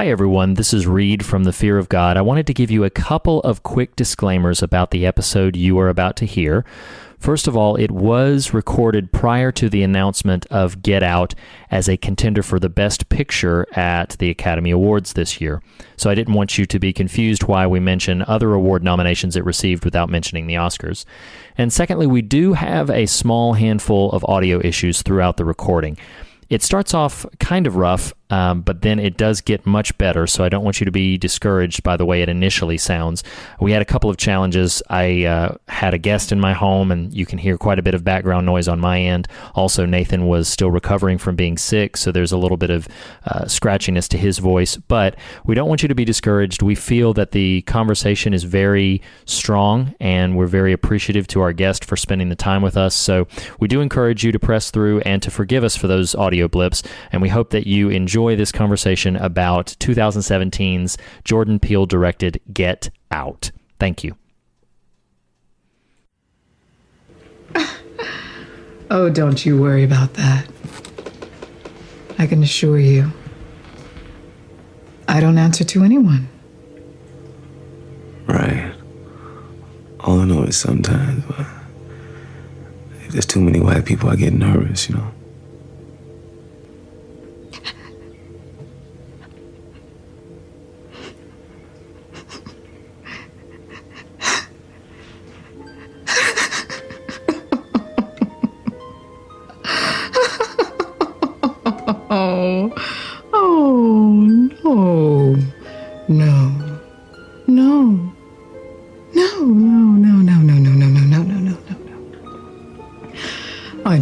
Hi everyone, this is Reed from The Fear of God. I wanted to give you a couple of quick disclaimers about the episode you are about to hear. First of all, it was recorded prior to the announcement of Get Out as a contender for the Best Picture at the Academy Awards this year. So I didn't want you to be confused why we mention other award nominations it received without mentioning the Oscars. And secondly, we do have a small handful of audio issues throughout the recording. It starts off kind of rough, but then it does get much better, so I don't want you to be discouraged by the way it initially sounds. We had a couple of challenges. I had a guest in my home, and you can hear quite a bit of background noise on my end. Also, Nathan was still recovering from being sick, so there's a little bit of scratchiness to his voice, but we don't want you to be discouraged. We feel that the conversation is very strong, and we're very appreciative to our guest for spending the time with us, so we do encourage you to press through and to forgive us for those audio blips, and we hope that you enjoy this conversation about 2017's Jordan Peele directed Get Out. Thank you. Oh, don't you worry about that. I can assure you, I don't answer to anyone. Right. All I know is sometimes, if there's too many white people, I get nervous, you know?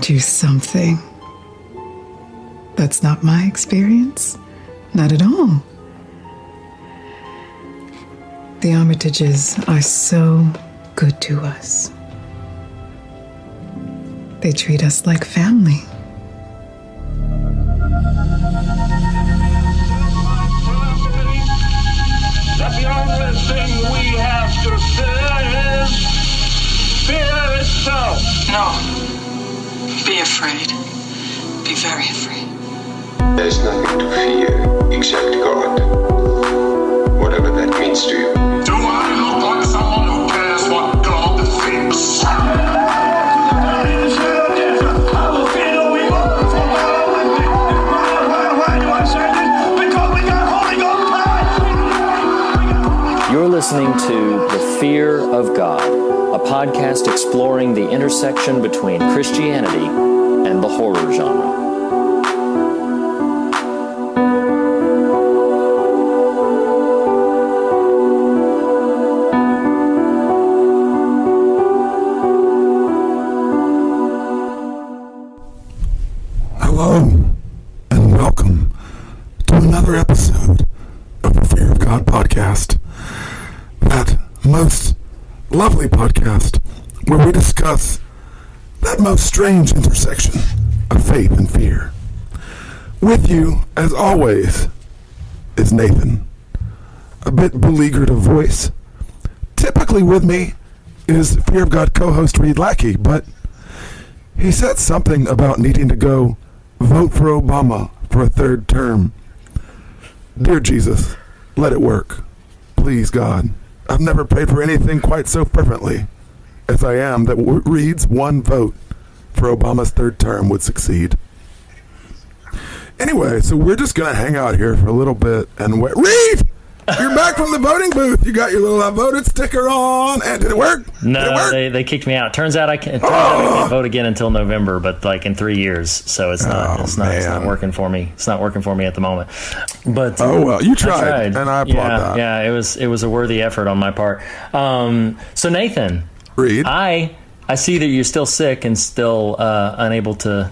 Do something. That's not my experience. Not at all. The Armitages are so good to us. They treat us like family. The only thing we have to fear is fear itself. No. Be afraid. Be very afraid. There's nothing to fear except God. Whatever that means to you. Do I look like someone who cares what God thinks? Why do I say this? Because we got Holy Ghost power! You're listening to The Fear of God, a podcast exploring the intersection between Christianity and the horror genre. Hello, and welcome to another episode of the Fear of God podcast. That most lovely podcast where we discuss that most strange intersection of faith and fear. With you, as always, is Nathan, a bit beleaguered of voice. Typically with me is Fear of God co-host Reed Lackey, but he said something about needing to go vote for Obama for a third term. Dear Jesus, let it work. Please, God. I've never prayed for anything quite so fervently as I am that Reed's one vote for Obama's third term would succeed. Anyway, so we're just going to hang out here for a little bit and wait. Reed! You're back from the voting booth. You got your little voted sticker on. And did it work? No, they kicked me out. Turns out I can't vote again until November, but like in 3 years. So it's not working for me. It's not working for me at the moment. But well, you tried, and I applaud that. Yeah, it was a worthy effort on my part. So Nathan, Reed, I see that you're still sick and still unable to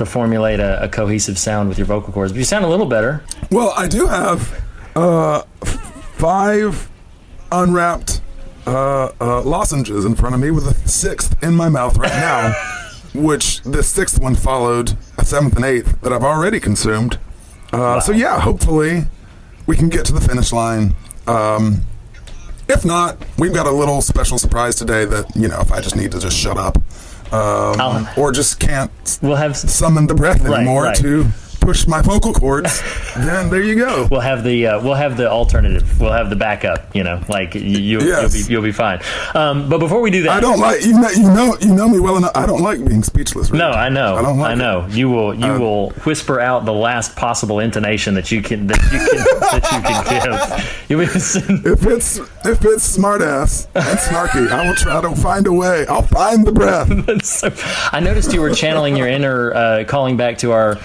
formulate a cohesive sound with your vocal cords, but you sound a little better. Well, I do have 5 unwrapped lozenges in front of me with a 6th in my mouth right now, which the 6th one followed a 7th and 8th that I've already consumed. Wow. So yeah, hopefully we can get to the finish line. If not, we've got a little special surprise today that, you know, if I just need to just shut up or just can't summon the breath anymore to push my vocal cords, then there you go. We'll have the alternative. We'll have the backup. Like Yes. you'll be fine. But before we do that, I don't like you know me well enough. I don't like being speechless. Really. No, I know. I don't like I know. You will whisper out the last possible intonation that you can give. You'll be If it's smart ass and snarky, I will try to find a way. I'll find the breath. So, I noticed you were channeling your inner, calling back to our,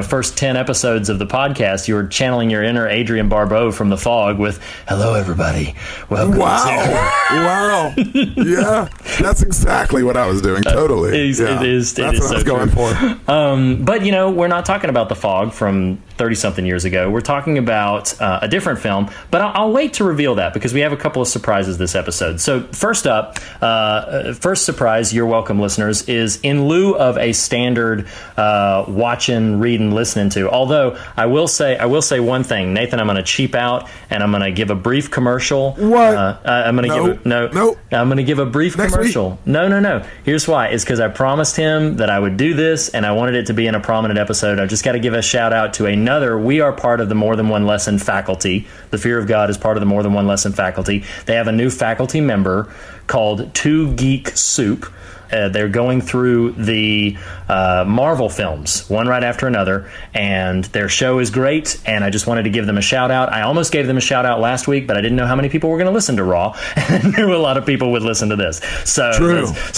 first 10 episodes of the podcast. You were channeling your inner Adrian Barbeau from The Fog with "Hello, everybody, welcome." Wow. Yeah, that's exactly what I was doing. Totally. It is. That's what I was going for. But we're not talking about The Fog from 30-something years ago. We're talking about a different film, but I'll wait to reveal that because we have a couple of surprises this episode. So first up, first surprise, you're welcome, listeners, is in lieu of a standard watching, reading, listening to. Although I will say one thing, Nathan, I'm going to cheap out and I'm going to give a brief commercial. What? I'm going to I'm going to give a brief Next commercial. week? No. Here's why. It's because I promised him that I would do this, and I wanted it to be in a prominent episode. I've just got to give a shout out to another. We are part of the More Than One Lesson faculty. The Fear of God is part of the More Than One Lesson faculty. They have a new faculty member called Two Geek Soup. They're going through the Marvel films, one right after another, and their show is great, and I just wanted to give them a shout-out. I almost gave them a shout-out last week, but I didn't know how many people were going to listen to Raw, and I knew a lot of people would listen to this. So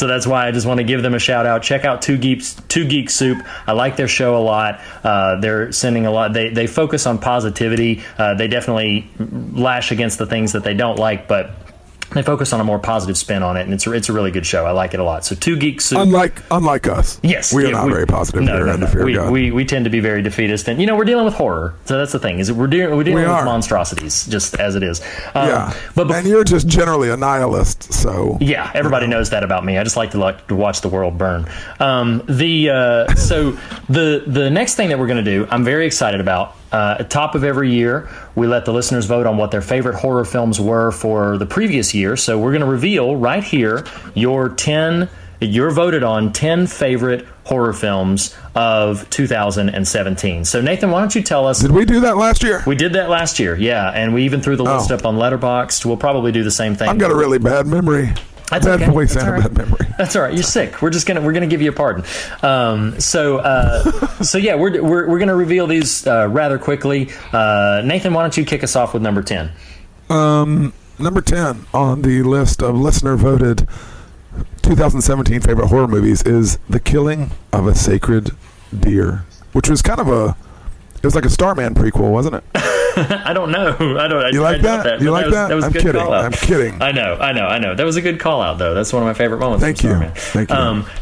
that's why I just want to give them a shout-out. Check out Two Geek Soup. I like their show a lot. They're sending a lot. They focus on positivity. They definitely lash against the things that they don't like, but they focus on a more positive spin on it, and it's a really good show. I like it a lot. So Two Geek Soup. Unlike us. Yes. We are not very positive here at the Fear of God. We tend to be very defeatist. And, we're dealing with horror. So that's the thing. Is we're dealing with monstrosities, just as it is. And you're just generally a nihilist, so... Yeah, everybody knows that about me. I just like to watch the world burn. So the next thing that we're going to do, I'm very excited about. At top of every year, we let the listeners vote on what their favorite horror films were for the previous year. So we're going to reveal right here your voted on 10 favorite horror films of 2017. So Nathan, why don't you tell us? Did we do that last year? We did that last year, yeah. And we even threw the list up on Letterboxd. We'll probably do the same thing. I've got a really bad memory. That's bad okay. voice That's and all a right. bad memory. That's all right. You're sick. We're gonna give you a pardon. So yeah, we're gonna reveal these rather quickly. Nathan, why don't you kick us off with number 10? Number 10 on the list of listener voted 2017 favorite horror movies is The Killing of a Sacred Deer, which was kind of it was like a Starman prequel, wasn't it? I don't know. You like that? You like that? That was a good call out. I'm kidding. I know. That was a good call out, though. That's one of my favorite moments. Thank you.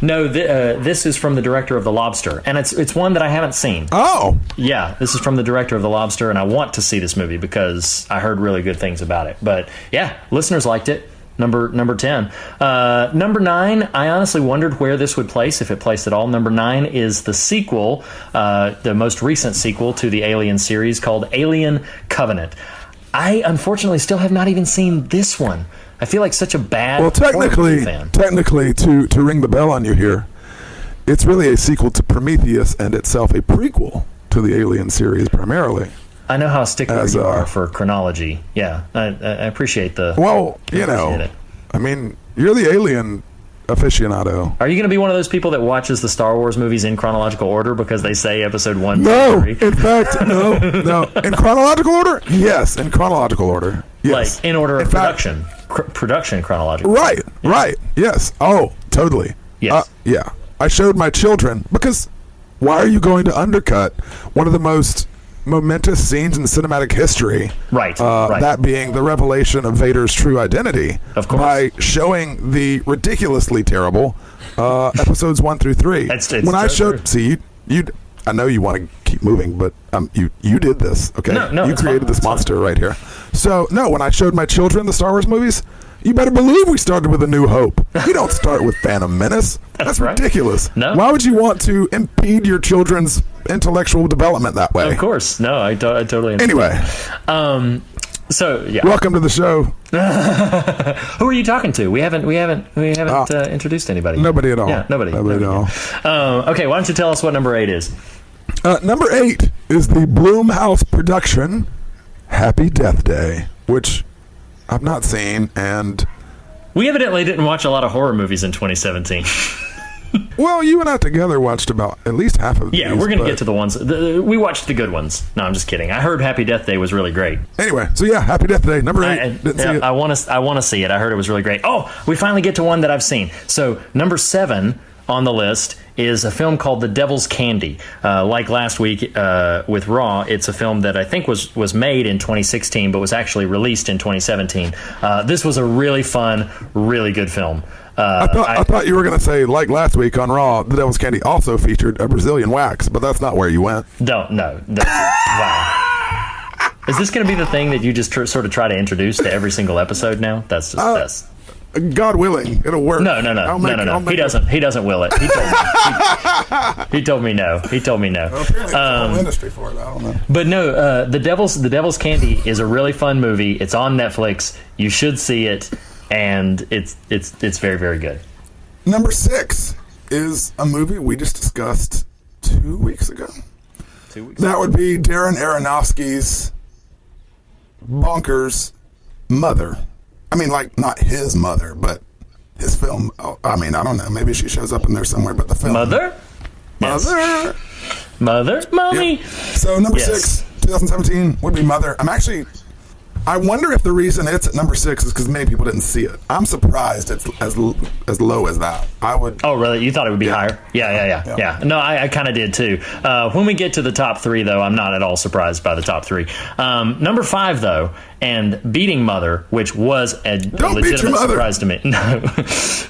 No, this is from the director of The Lobster, and it's one that I haven't seen. Oh. Yeah, this is from the director of The Lobster, and I want to see this movie because I heard really good things about it. But yeah, listeners liked it. Number 10. Number 9, I honestly wondered where this would place, if it placed at all. Number 9 is the sequel, the most recent sequel to the Alien series called Alien Covenant. I unfortunately still have not even seen this one. I feel like such a bad technically to ring the bell on you here, it's really a sequel to Prometheus and itself a prequel to the Alien series primarily. I know how stickler you are for chronology. Yeah, I appreciate the... Well, I mean, you're the Alien aficionado. Are you going to be one of those people that watches the Star Wars movies in chronological order because they say episode 1, No, 2, 3? in fact, no. In chronological order? Yes, in chronological order. Yes. Like, in order of production. Production chronological. Right. Yes. Oh, totally. Yes. Yeah. I showed my children, because why are you going to undercut one of the most momentous scenes in cinematic history, right. That being the revelation of Vader's true identity, of course, by showing the ridiculously terrible episodes 1 through 3. When I showed, see, you I know you want to keep moving, but you did this, okay? No, you created this monster right here. So no, when I showed my children the Star Wars movies, you better believe we started with A New Hope. You don't start with Phantom Menace. That's right. Ridiculous. No. Why would you want to impede your children's intellectual development that way? Of course. No, I totally understand. Anyway. So, yeah. Welcome to the show. Who are you talking to? We haven't introduced anybody. Nobody at all. Yeah, nobody at all. Okay, why don't you tell us what number 8 is? Number 8 is the Blumhouse production Happy Death Day, which I've not seen, and We evidently didn't watch a lot of horror movies in 2017. well, you and I together watched about at least half of these. Yeah, we're going to get to the ones. We watched the good ones. No, I'm just kidding. I heard Happy Death Day was really great. Anyway, so yeah, Happy Death Day, number 8. Didn't see it. I want to see it. I heard it was really great. Oh, we finally get to one that I've seen. So number 7 on the list is a film called The Devil's Candy. Like last week with Raw, it's a film that I think was made in 2016, but was actually released in 2017. This was a really fun, really good film. I thought you were going to say, like last week on Raw, The Devil's Candy also featured a Brazilian wax, but that's not where you went. No. Wow. Is this going to be the thing that you just sort of try to introduce to every single episode now? That's just God willing, it'll work. No. He doesn't will it. He told me no. He told me no. Well, apparently there's a whole industry for it. I don't know. But no, The Devil's Candy is a really fun movie. It's on Netflix. You should see it, and it's very, very good. Number 6 is a movie we just discussed 2 weeks ago. 2 weeks. That would be Darren Aronofsky's bonkers Mother. I mean, like, not his mother, but his film. I mean, I don't know. Maybe she shows up in there somewhere, but the film. Mother? Mother? Yes. Mother? Mommy? Yep. So, number 6, 2017, would be Mother. I wonder if the reason it's at number 6 is because many people didn't see it. I'm surprised it's as low as that. I would. Oh, really? You thought it would be higher? Yeah. No, I kind of did too. When we get to the top 3, though, I'm not at all surprised by the top 3. Number 5, though, and beating Mother, which was a legitimate surprise to me. No,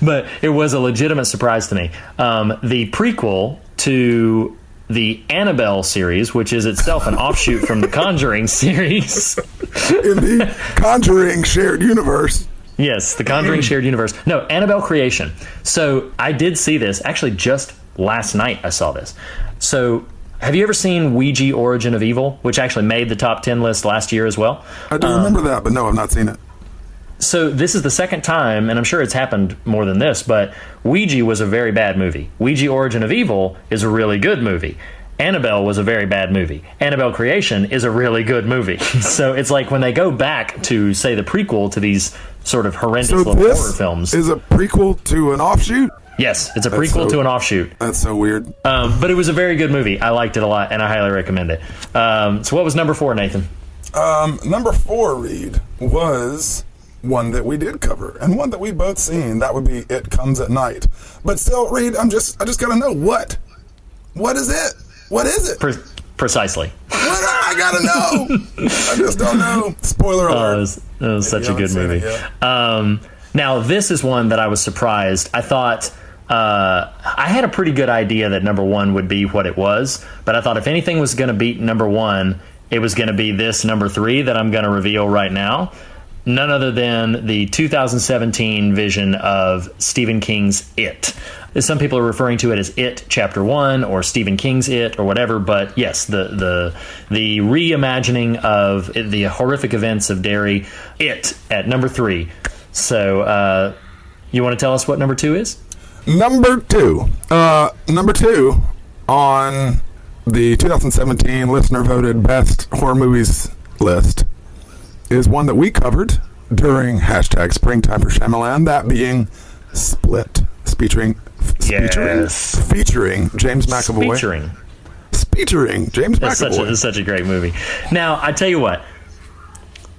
but it was a legitimate surprise to me. The prequel to the Annabelle series, which is itself an offshoot from the Conjuring series. In the Conjuring shared universe. Yes, the Conjuring shared universe. No, Annabelle Creation. So I did see this. Actually, just last night I saw this. So have you ever seen Ouija Origin of Evil, which actually made the top 10 list last year as well? I do remember that, but no, I've not seen it. So this is the second time, and I'm sure it's happened more than this, but Ouija was a very bad movie. Ouija Origin of Evil is a really good movie. Annabelle was a very bad movie. Annabelle Creation is a really good movie. So it's like when they go back to, say, the prequel to these sort of horrendous little horror films. Is a prequel to an offshoot? Yes, it's a prequel to an offshoot. That's so weird. But it was a very good movie. I liked it a lot, and I highly recommend it. So what was number 4, Nathan? Number 4, Reed, was one that we did cover, and one that we both seen. That would be It Comes at Night. But still, Reed, I just gotta know what is it? What is it? Precisely. I gotta know. I just don't know. Spoiler alert. It was such a good movie. Now, this is one that I was surprised. I thought I had a pretty good idea that number 1 would be what it was, but I thought if anything was going to beat number 1, it was going to be this number 3 that I'm going to reveal right now. None other than the 2017 vision of Stephen King's It. Some people are referring to it as It Chapter 1 or Stephen King's It or whatever, but yes, the reimagining of the horrific events of Derry, It at number 3. So you want to tell us what number 2 is? Number 2 on the 2017 listener voted best horror movies list is one that we covered during hashtag Springtime for Shyamalan, that being Split, featuring James McAvoy. Featuring James McAvoy. It's such a great movie. Now, I tell you what,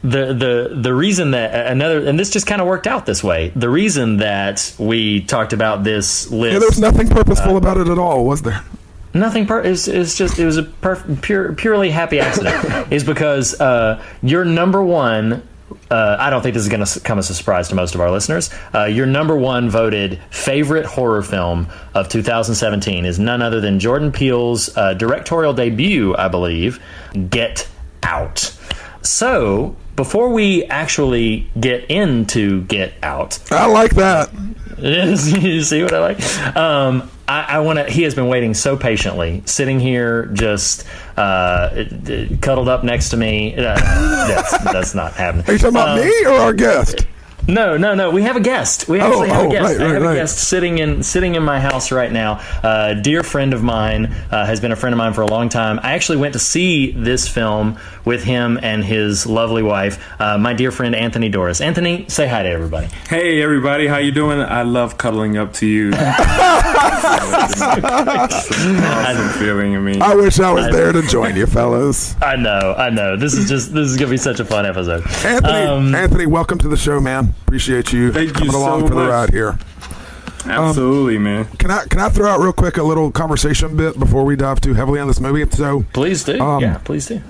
the reason that and this just kind of worked out this way. The reason that we talked about this list, there was nothing purposeful about it at all, was there? Nothing. It was a purely happy accident. Is because your number 1. I don't think this is going to come as a surprise to most of our listeners. Your number 1 voted favorite horror film of 2017 is none other than Jordan Peele's directorial debut, I believe, Get Out. So before we actually get into Get Out, I like that. You see what I like? I want to. He has been waiting so patiently, sitting here, just cuddled up next to me. That's not happening. Are you talking about me or our guest? No. We have a guest. We actually have a guest. I have a Right. guest sitting in my house right now. A dear friend of mine, has been a friend of mine for a long time. I actually went to see this film with him and his lovely wife, my dear friend Anthony Doris. Anthony, say hi to everybody. Hey everybody, how you doing? I love cuddling up to you. Awesome feeling. I wish I was there to join you, fellas. I know. This is gonna be such a fun episode. Anthony, welcome to the show, man. Appreciate you Thank you coming along so for the much. ride here. Absolutely, man. Can I throw out real quick a little conversation bit before we dive too heavily on this movie? So, Please do. Please do.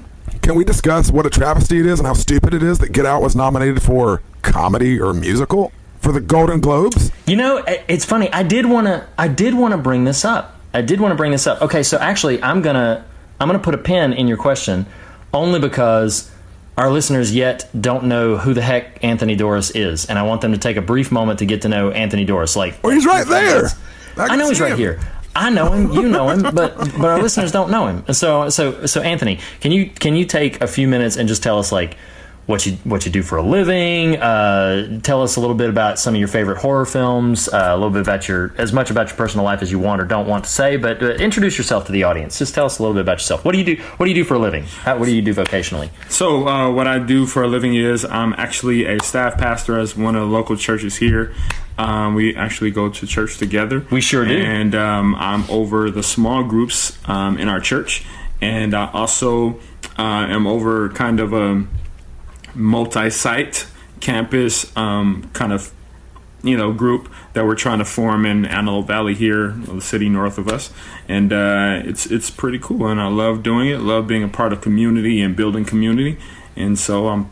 can we discuss what a travesty it is and how stupid it is that Get Out was nominated for comedy or musical for the Golden Globes? You know, it's funny. I did want to bring this up. Okay, so actually, I'm gonna put a pin in your question, only because our listeners yet don't know who the heck Anthony Doris is, and I want them to take a brief moment to get to know Anthony Doris. Well, he's right there. I know he's right here. I know him. You know him, but our listeners don't know him. So Anthony, can you take a few minutes and just tell us like what you do for a living? Tell us a little bit about some of your favorite horror films. A little bit about as much about your personal life as you want or don't want to say. But introduce yourself to the audience. Just tell us a little bit about yourself. What do you do? What do you do for a living? What do you do vocationally? So what I do for a living is I'm actually a staff pastor at one of the local churches here. We actually go to church together. We sure do. And I'm over the small groups in our church, and I also am over kind of a multi-site campus kind of group that we're trying to form in Antelope Valley here, the city north of us, and it's pretty cool, and I love doing it. Love being a part of community and building community. And so I'm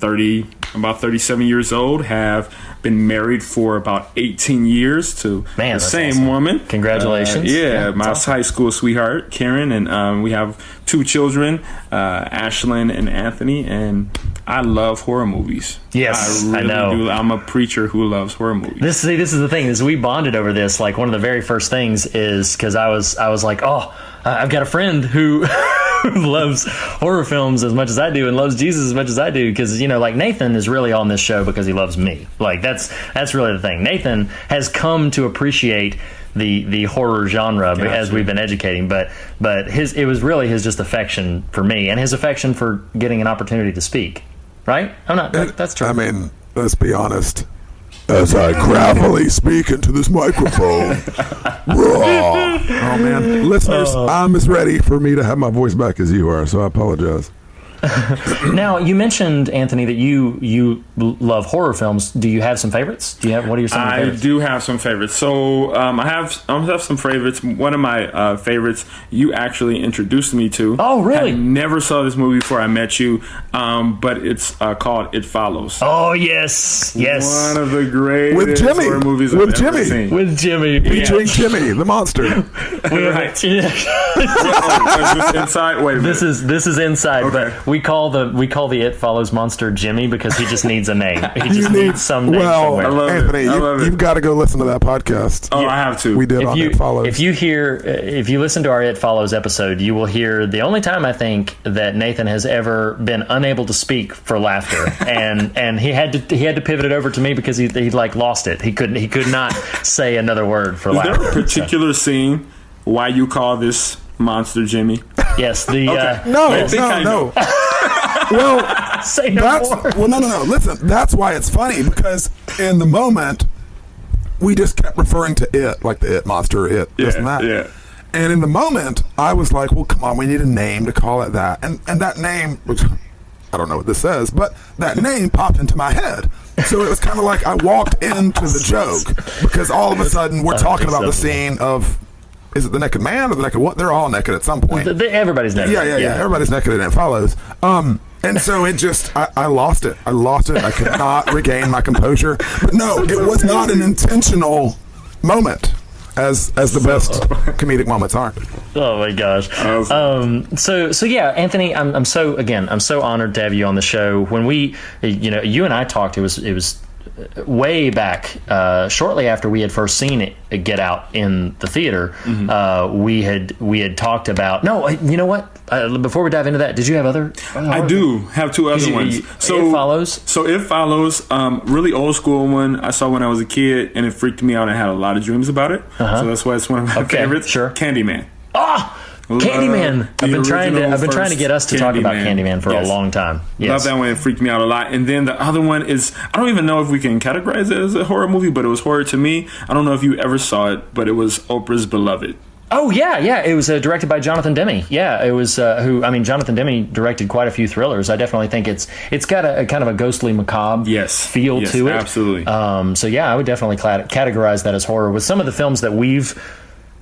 about 37 years old, have been married for about 18 years to the same awesome. woman. Congratulations. My awesome. high school sweetheart, Karen, and we have 2 children, Ashlyn and Anthony, and I love horror movies. Yes, I really I know. do. I'm a preacher who loves horror movies. This is the thing, is we bonded over this. Like, one of the very first things is because I was like, I've got a friend who loves horror films as much as I do and loves Jesus as much as I do, because like Nathan is really on this show because he loves me. Like that's really the thing. Nathan has come to appreciate the horror genre as we've been educating, but it was really his just affection for me and his affection for getting an opportunity to speak. Right? That's true. I mean, let's be honest. As I gravelly speak into this microphone. Raw. Oh, man. Listeners, I'm as ready for me to have my voice back as you are, so I apologize. Now, you mentioned, Anthony, that you love horror films. Do you have some favorites? What are some favorites? I do have some favorites. So I have some favorites. One of my favorites you actually introduced me to. Oh, really? I never saw this movie before I met you, but it's called It Follows. Oh, yes. One of the greatest With Jimmy. horror movies With I've ever Jimmy. seen. With Jimmy. Featuring Jimmy, the monster. Right. Is this inside? Wait a minute. This is inside, Okay. but we call the It Follows monster Jimmy because he just needs a name. He just needs some name somewhere. I love Anthony, it. I love it. you've got to go listen to that podcast. Oh, I have to. We did on It Follows. If you listen to our It Follows episode, you will hear the only time I think that Nathan has ever been unable to speak for laughter, and he had to pivot it over to me because he like lost it. He could not say another word for laughter. Is there a particular scene why you call this monster Jimmy? Yes. No. Well, Say no more. well, no. Listen, that's why it's funny, because in the moment, we just kept referring to it, like the It monster, it, this and that. Yeah. And in the moment, I was like, well, come on, we need a name to call it that. And that name, which I don't know what this says, but that name popped into my head. So it was kind of like I walked into the joke, because all of a sudden we're talking about the scene of, is it the naked man or the naked what? They're all naked at some point. Everybody's naked. Yeah. Everybody's naked and it follows. And so it just, I lost it. I could not regain my composure. But no, it was not an intentional moment, as the best comedic moments aren't. Oh my gosh. So yeah, Anthony, I'm so honored to have you on the show. When you and I talked, it was way back, shortly after we had first seen it Get Out in the theater. We had talked about, no, you know what? before we dive into that, did you have other? I do have two other ones. So It Follows. So It Follows, really old school one. I saw when I was a kid, and it freaked me out. I had a lot of dreams about it, so that's why it's one of my favorites. Sure. Candyman. Candyman. I've been trying to get us to talk about Candyman for a long time. Yes. Love that one. It freaked me out a lot. And then the other one is, I don't even know if we can categorize it as a horror movie, but it was horror to me. I don't know if you ever saw it, but it was Oprah's Beloved. Oh yeah. It was directed by Jonathan Demme. Yeah, it was Jonathan Demme directed quite a few thrillers. I definitely think it's got a kind of a ghostly macabre feel to it. Absolutely. So yeah, I would definitely categorize that as horror. With some of the films that we've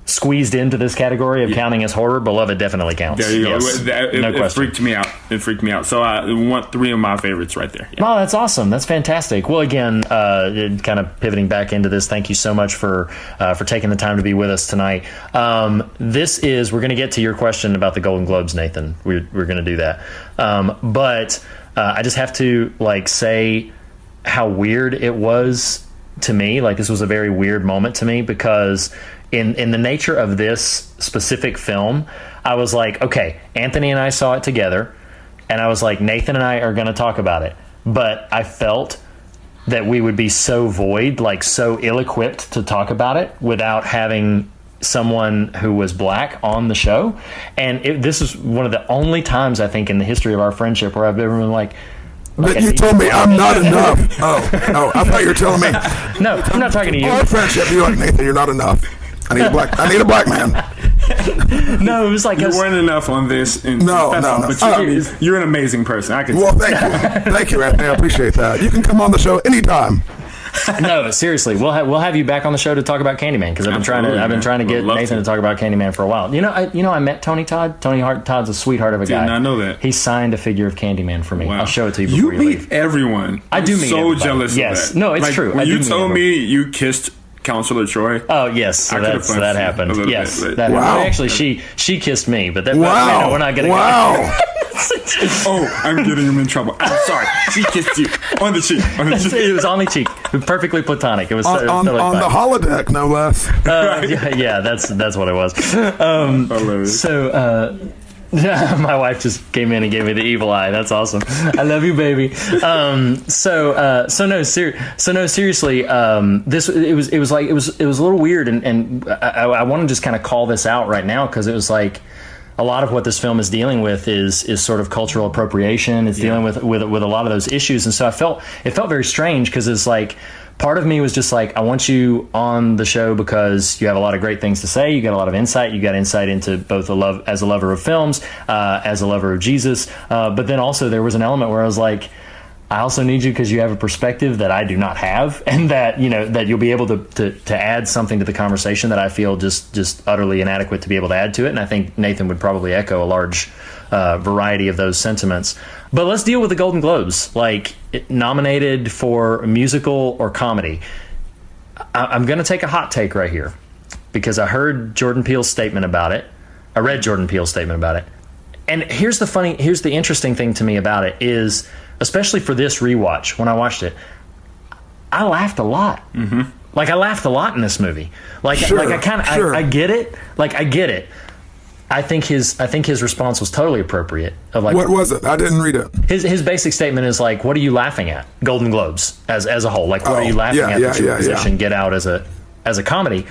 squeezed into this category of counting as horror, Beloved definitely counts. There you go. No question. It freaked me out. So I want three of my favorites right there. Yeah. Oh, that's awesome. That's fantastic. Well, again, kind of pivoting back into this, thank you so much for taking the time to be with us tonight. We're going to get to your question about the Golden Globes, Nathan. We're going to do that. But I just have to say how weird it was to me. This was a very weird moment to me because in the nature of this specific film, I was like, okay, Anthony and I saw it together, and I was like, Nathan and I are going to talk about it. But I felt that we would be so void, so ill-equipped to talk about it without having someone who was black on the show. And this is one of the only times, I think, in the history of our friendship where I've ever been like, But you told me I'm not enough. Oh, I thought you were telling me. No, I'm not talking to you. Our friendship, you're like, Nathan, you're not enough. I need a black man. No, it was like you weren't enough on this. No. But you're an amazing person. Thank you. Thank you, Anthony. I appreciate that. You can come on the show anytime. No, seriously, we'll have you back on the show to talk about Candyman because I've been trying to get Nathan to talk about Candyman for a while. I met Tony Todd. Todd's a sweetheart of a guy. Did not know that. He signed a figure of Candyman for me. Wow. I'll show it to you before you leave. You meet everyone. I do meet everybody. So jealous. Yes, of that. no, it's true. When you told me you kissed Counselor Troy. Oh yes, so that happened. Yes, that wow. happened. Actually, she kissed me, but wow. No, we're not gonna. Wow. Oh, I'm getting him in trouble. I'm sorry. She kissed you on the cheek. It was on the cheek. Perfectly platonic. It was on totally the holodeck, no less. Yeah, that's what it was. So. My wife just came in and gave me the evil eye. That's awesome. I love you, baby. Seriously. It was a little weird, and I want to just kind of call this out right now because it was like a lot of what this film is dealing with is sort of cultural appropriation. It's dealing with a lot of those issues, and so it felt very strange because it's like. Part of me was just like, I want you on the show because you have a lot of great things to say. You got a lot of insight. You got insight into both as a lover of films, as a lover of Jesus. But then also there was an element where I was like, I also need you because you have a perspective that I do not have, and that that you'll be able to add something to the conversation that I feel just utterly inadequate to be able to add to it. And I think Nathan would probably echo a large variety of those sentiments. But let's deal with the Golden Globes, nominated for musical or comedy. I'm going to take a hot take right here because I heard Jordan Peele's statement about it. I read Jordan Peele's statement about it. And here's the interesting thing to me about it is, especially for this rewatch, when I watched it, I laughed a lot. Mm-hmm. I laughed a lot in this movie. I get it. I get it. I think his response was totally appropriate. What was it? I didn't read it. His basic statement is what are you laughing at? Golden Globes as a whole. What are you laughing at that your position Get Out as a comedy?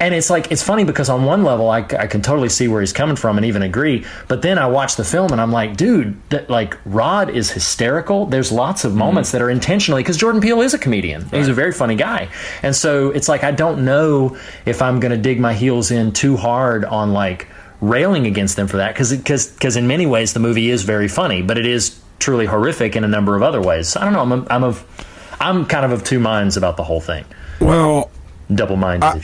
And it's funny because on one level I can totally see where he's coming from and even agree. But then I watch the film and I'm like, dude, Rod is hysterical. There's lots of moments that are intentionally, because Jordan Peele is a comedian. Right. He's a very funny guy. And so it's I don't know if I'm going to dig my heels in too hard on railing against them for that, because in many ways the movie is very funny, but it is truly horrific in a number of other ways. I don't know. I'm kind of two minds about the whole thing. Well, double-minded.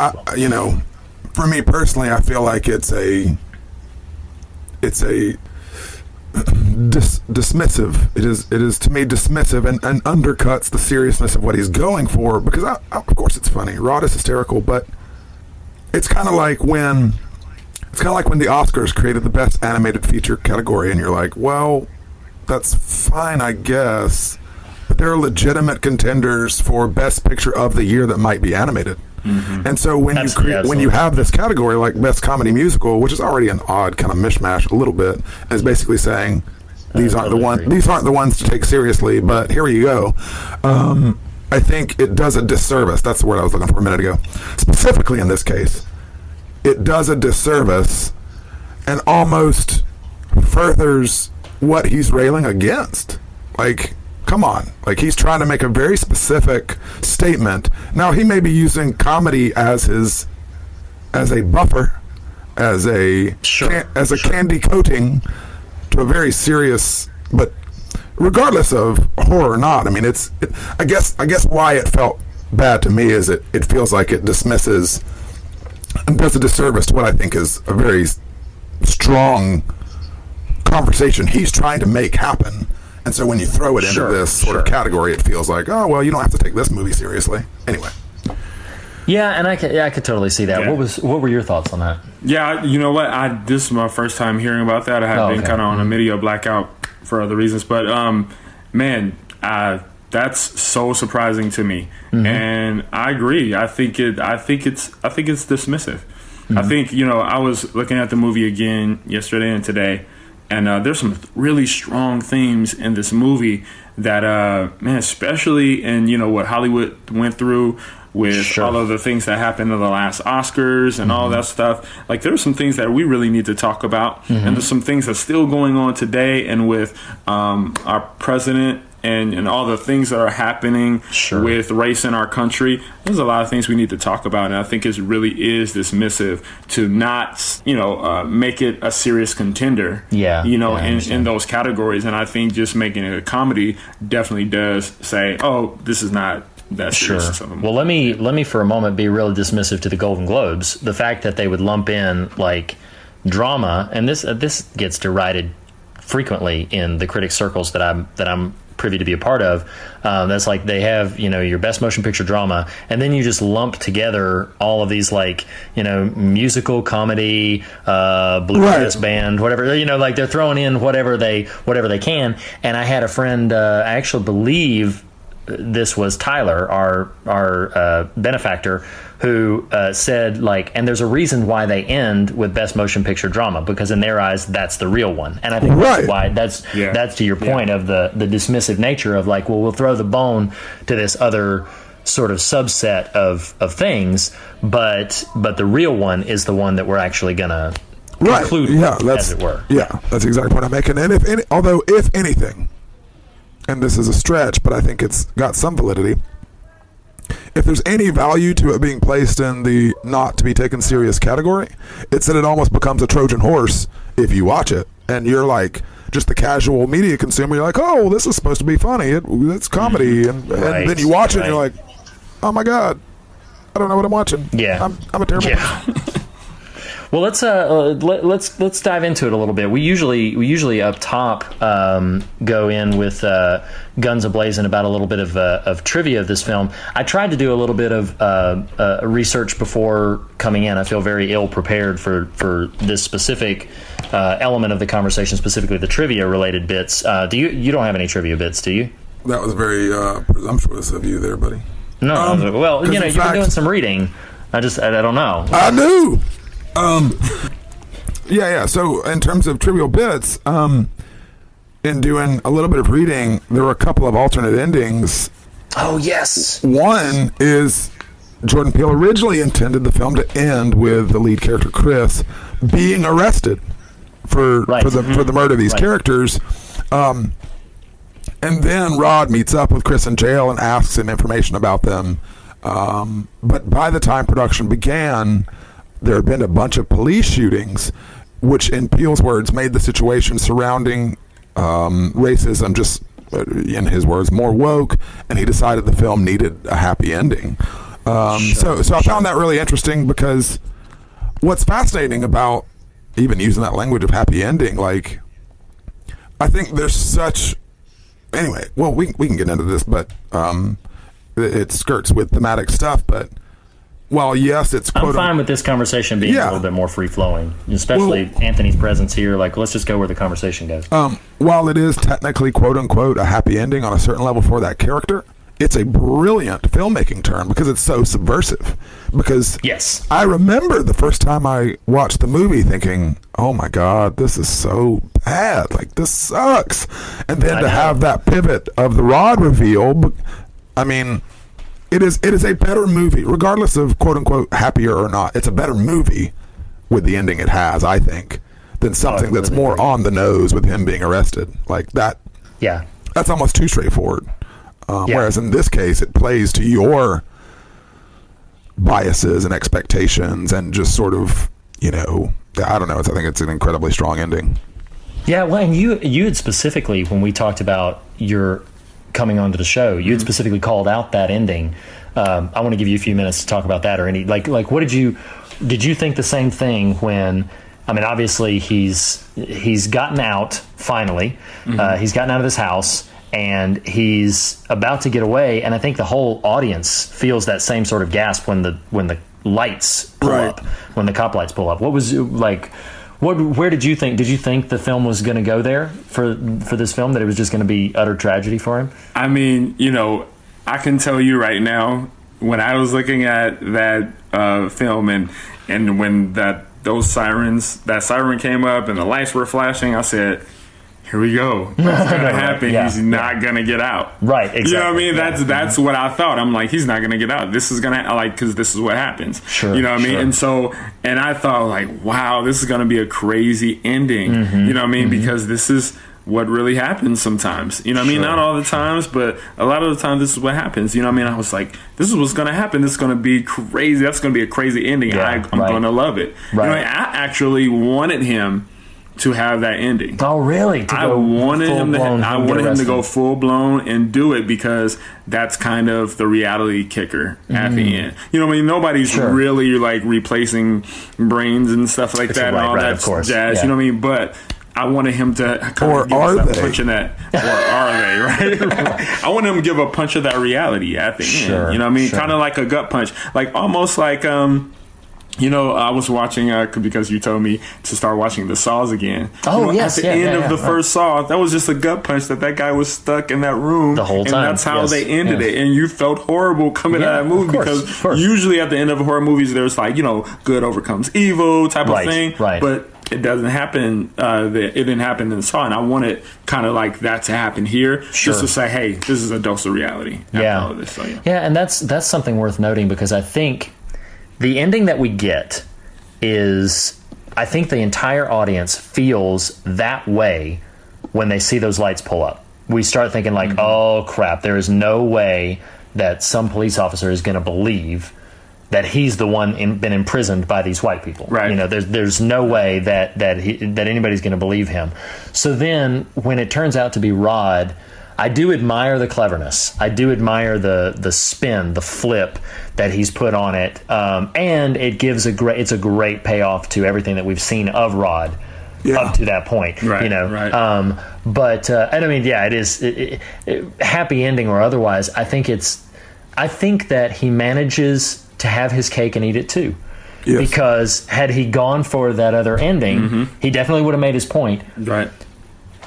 For me personally, I feel like it's a dismissive. It is to me dismissive and undercuts the seriousness of what he's going for. Because of course it's funny. Rod is hysterical, but it's kind of like when. It's kind of like when the Oscars created the best animated feature category, and you're like, well, that's fine, I guess. But there are legitimate contenders for best picture of the year that might be animated. And so when you have this category like best comedy musical, which is already an odd kind of mishmash a little bit, is basically saying these aren't the ones to take seriously, but here you go. I think it does a disservice. That's the word I was looking for a minute ago. Specifically in this case, it does a disservice and almost furthers what he's railing against. Like, come on. Like, he's trying to make a very specific statement. Now, he may be using comedy as a buffer, as a candy coating to a very serious, but regardless of horror or not, I mean, I guess why it felt bad to me is it feels like it dismisses and does a disservice to what I think is a very strong conversation he's trying to make happen. And so when you throw it into this sort of category, it feels like, oh, well, you don't have to take this movie seriously. Anyway. Yeah, and I could totally see that. Yeah. What were your thoughts on that? Yeah, you know what? This is my first time hearing about that. I had been kind of on a media blackout for other reasons, but man, that's so surprising to me, and I agree. I think it's dismissive. I think, I was looking at the movie again yesterday and today, and there's some really strong themes in this movie that, man, especially in, what Hollywood went through with all of the things that happened in the last Oscars and all that stuff. Like, there's some things that we really need to talk about, and there's some things that's still going on today, and with our president and all the things that are happening with race in our country. There's a lot of things we need to talk about, and I think it really is dismissive to not, make it a serious contender, in those categories. And I think just making it a comedy definitely does say, oh, this is not that serious. Well, let me for a moment be really dismissive to the Golden Globes. The fact that they would lump in like drama, and this gets derided frequently in the critic circles that I'm privy to be a part of. That's like they have, your best motion picture drama, and then you just lump together all of these like, musical, comedy, bluegrass band, whatever, like they're throwing in whatever they can. And I had a friend, I actually believe this was Tyler, our benefactor, who said, like, and there's a reason why they end with best motion picture drama, because in their eyes that's the real one. And I think that's why that's to your point of the dismissive nature of like, well, we'll throw the bone to this other sort of subset of things, but the real one is the one that we're actually gonna conclude with, as it were. Yeah, that's exactly what I'm making. And if anything, and this is a stretch, but I think it's got some validity, if there's any value to it being placed in the not to be taken serious category, it's that it almost becomes a Trojan horse if you watch it. And you're like, just the casual media consumer, you're like, oh, well, this is supposed to be funny. It's comedy. And then you watch it and you're like, oh my God, I don't know what I'm watching. Yeah. I'm a terrible person. Well, let's dive into it a little bit. We usually up top go in with guns a-blazing about a little bit of trivia of this film. I tried to do a little bit of research before coming in. I feel very ill prepared for this specific element of the conversation, specifically the trivia related bits. You don't have any trivia bits, do you? That was very presumptuous of you there, buddy. No, well, you've been doing some reading. I don't know. I do. So in terms of trivial bits, in doing a little bit of reading, there were a couple of alternate endings. Oh, yes. One is Jordan Peele originally intended the film to end with the lead character, Chris, being arrested for the murder of these characters. And then Rod meets up with Chris in jail and asks him information about them. But by the time production began, there had been a bunch of police shootings, which, in Peele's words, made the situation surrounding racism just, in his words, more woke, and he decided the film needed a happy ending. So I found that really interesting, because what's fascinating about even using that language of happy ending, like, I think there's such... Anyway, well, we can get into this, but it skirts with thematic stuff, but... Well, yes, it's... I'm fine with this conversation being a little bit more free-flowing, especially Anthony's presence here. Like, let's just go where the conversation goes. While it is technically, quote-unquote, a happy ending on a certain level for that character, it's a brilliant filmmaking turn because it's so subversive. Because Yes. I remember the first time I watched the movie thinking, oh my God, this is so bad. Like, this sucks. And then to have that pivot of the Rod reveal, I mean, it is a better movie, regardless of quote unquote happier or not. It's a better movie with the ending it has, I think, than something that's more on the nose with him being arrested. Like that. Yeah. That's almost too straightforward. Whereas in this case, it plays to your biases and expectations and just sort of, I don't know. I think it's an incredibly strong ending. Yeah, well, and you had specifically, when we talked about your coming onto the show, you had specifically called out that ending. I want to give you a few minutes to talk about that, or any like what did you think the same thing when? I mean, obviously he's gotten out finally. He's gotten out of his house. And he's about to get away, and I think the whole audience feels that same sort of gasp when the lights pull up, when the cop lights pull up. What was like? Where did you think? Did you think the film was going to go there for this film? That it was just going to be utter tragedy for him? I mean, I can tell you right now, when I was looking at that film and when that siren came up and the lights were flashing, I said, here we go. What's going to happen? Yeah. He's not going to get out. Right, exactly. You know what I mean? That's what I thought. I'm like, he's not going to get out. This is going to, because this is what happens. Sure. You know what I mean? And I thought, like, wow, this is going to be a crazy ending. You know what I mean? Because this is what really happens sometimes. You know what I mean? Not all the times, but a lot of the time this is what happens. You know what I mean? I was like, this is what's going to happen. This is going to be crazy. That's going to be a crazy ending. Yeah, I'm going to love it. Right. I actually wanted him to have that ending. Oh, really? I wanted him to go full blown and do it, because that's kind of the reality kicker at the end. You know what I mean? Nobody's really like replacing brains and stuff like that and all that jazz. Yeah. You know what I mean? But I wanted him to kind of give a punch in that. Or are they, right? I want him to give a punch of that reality at the end. You know what I mean? Kind of like a gut punch. Like almost like I was watching because you told me to start watching the Saws again. Oh, yes. At the end of the first Saw, that was just a gut punch that guy was stuck in that room the whole time. And that's how they ended it. And you felt horrible coming out of that movie, because usually at the end of horror movies, there's like, good overcomes evil type of thing. Right. But it doesn't happen. It didn't happen in the Saw, and I wanted kind of like that to happen here, just to say, hey, this is a dose of reality. After all of this. And that's something worth noting, because I think the ending that we get is, I think the entire audience feels that way when they see those lights pull up. We start thinking like, oh crap, there is no way that some police officer is going to believe that he's the one been imprisoned by these white people. Right. There's no way that anybody's going to believe him. So then when it turns out to be Rod, I do admire the cleverness. I do admire the spin, the flip that he's put on it, and it gives it's a great payoff to everything that we've seen of Rod up to that point. Right. Right. But and I mean, it is happy ending or otherwise. I think that he manages to have his cake and eat it too. Yes. Because had he gone for that other ending, he definitely would have made his point. Right.